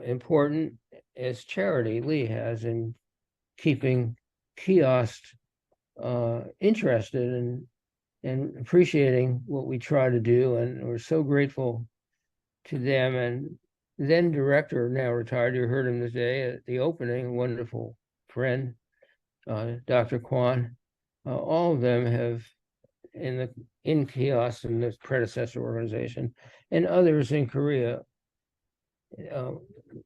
[SPEAKER 6] important as Charity Lee has in keeping KIOST interested and appreciating what we try to do. And we're so grateful to them. And then director, now retired, you heard him today at the opening, a wonderful friend, Dr. Kwan. All of them have in KIOST and the predecessor organization, and others in Korea,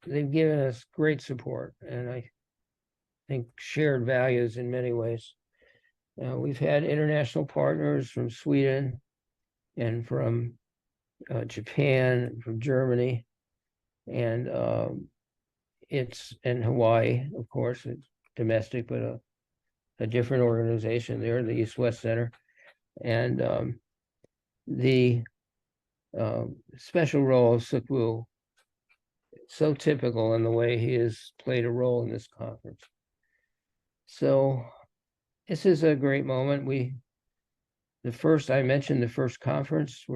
[SPEAKER 6] they've given us great support, and I think shared values in many ways. We've had international partners from Sweden and from Japan, from Germany, and and Hawaii, of course, it's domestic, but a different organization there, the East-West Center. And the special role of Sukwu, so typical in the way he has played a role in this conference. So this is a great moment. I mentioned the first conference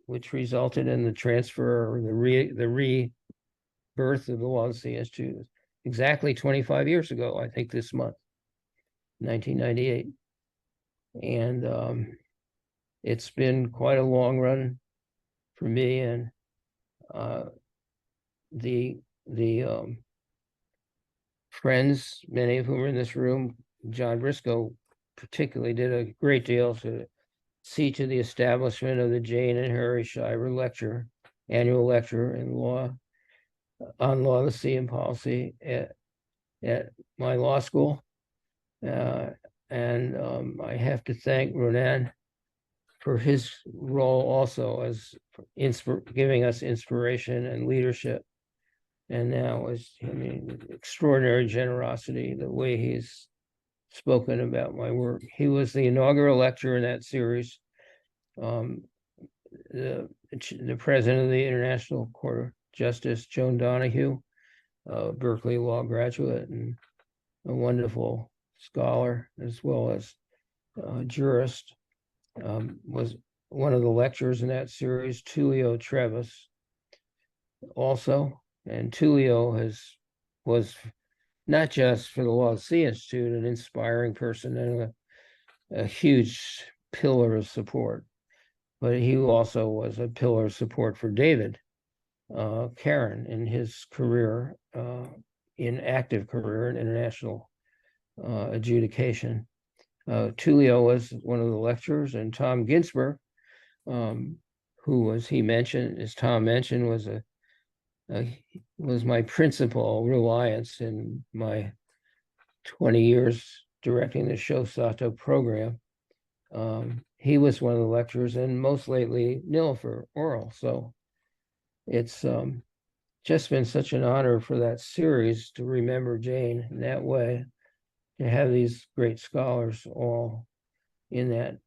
[SPEAKER 6] which resulted in the transfer or the rebirth of the LOSI Institute exactly 25 years ago, I think this month, 1998. And it's been quite a long run for me, and the friends, many of whom are in this room, John Briscoe particularly did a great deal to see to the establishment of the Jane and Harry Scheiber annual lecture on law, the sea, and policy at my law school. And I have to thank Ronan for his role also as giving us inspiration and leadership. And now extraordinary generosity, the way he's spoken about my work. He was the inaugural lecturer in that series. The president of the International Court of Justice, Joan Donahue, Berkeley law graduate and a wonderful scholar, as well as jurist, was one of the lecturers in that series. Tullio Trevis also, and Tullio was not just for the LOSI Institute an inspiring person and a huge pillar of support, but he also was a pillar of support for David Caron in his career, active career in international adjudication. Tullio was one of the lecturers, and Tom Ginsberg, who, as Tom mentioned, was my principal reliance in my 20 years directing the Show Sato program. He was one of the lecturers, and most lately Nil for oral. So it's just been such an honor for that series to remember Jane in that way, to have these great scholars all in that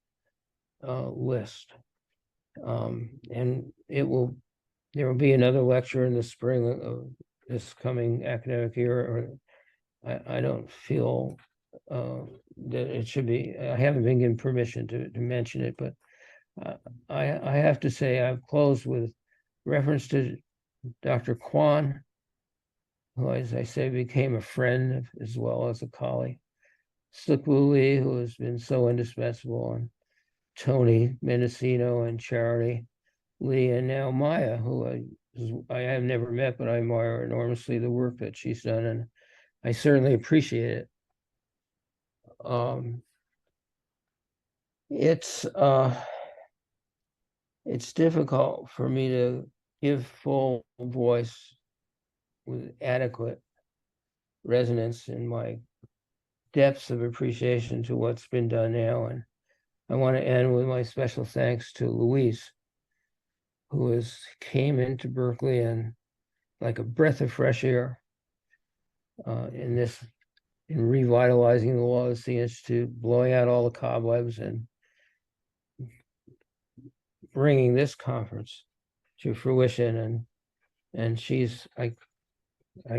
[SPEAKER 6] list. And there will be another lecture in the spring of this coming academic year. I don't feel that it should be. I haven't been given permission to mention it, but I have to say I've closed with reference to Dr. Kwan, who, as I say, became a friend as well as a colleague. Sukwu Lee, who has been so indispensable, and Tony Mendocino and Charity Lee, and now Maya, who I have never met, but I admire enormously the work that she's done, and I certainly appreciate it. It's difficult for me to give full voice with adequate resonance in my depths of appreciation to what's been done now. And I want to end with my special thanks to Louise, who came into Berkeley and like a breath of fresh air in revitalizing the LOSI Institute, blowing out all the cobwebs and bringing this conference to fruition. And I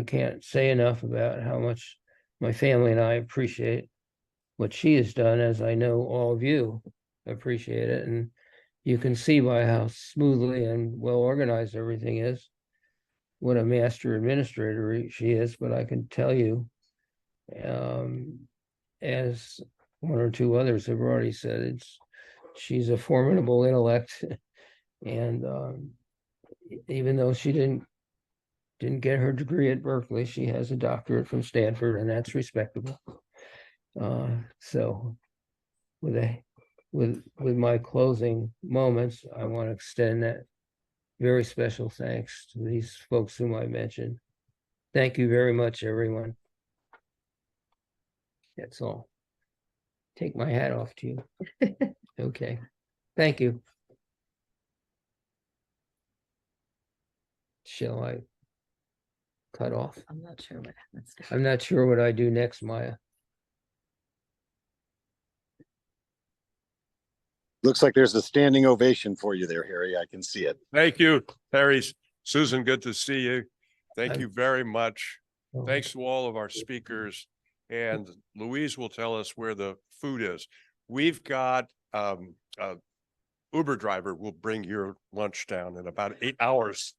[SPEAKER 6] can't say enough about how much my family and I appreciate what she has done, as I know all of you appreciate it. And you can see by how smoothly and well organized everything is, what a master administrator she is. But I can tell you, as one or two others have already said, she's a formidable intellect. And even though she didn't get her degree at Berkeley, she has a doctorate from Stanford, and that's respectable. So with my closing moments, I want to extend that very special thanks to these folks whom I mentioned. Thank you very much, everyone. That's all. Take my hat off to you. Okay. Thank you. shall I cut off?
[SPEAKER 7] I'm not sure what happens.
[SPEAKER 6] I'm not sure what I do next, Maya.
[SPEAKER 3] Looks like there's a standing ovation for you there, Harry. I can see it.
[SPEAKER 1] Thank you, Harry. Susan, good to see you. Thank
[SPEAKER 6] I'm-
[SPEAKER 1] you very much.
[SPEAKER 6] Oh,
[SPEAKER 1] Thanks to all of our speakers. And Louise will tell us where the food is. We've got Uber driver will bring your lunch down in about 8 hours.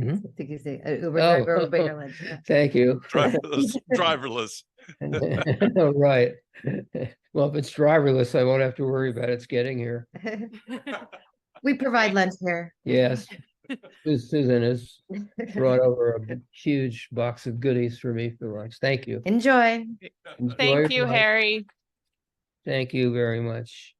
[SPEAKER 7] I think you say Uber
[SPEAKER 6] Oh,
[SPEAKER 7] driver will bring your lunch. Yeah.
[SPEAKER 6] Thank you.
[SPEAKER 1] Driverless.
[SPEAKER 6] Right. Well, if it's driverless, I won't have to worry about it's getting here.
[SPEAKER 7] We provide lunch here.
[SPEAKER 6] Yes. Susan has brought over a huge box of goodies for me for lunch. Thank you.
[SPEAKER 7] Enjoy.
[SPEAKER 6] Enjoy
[SPEAKER 8] Thank
[SPEAKER 6] your
[SPEAKER 8] you,
[SPEAKER 6] lunch.
[SPEAKER 8] Harry.
[SPEAKER 6] Thank you very much.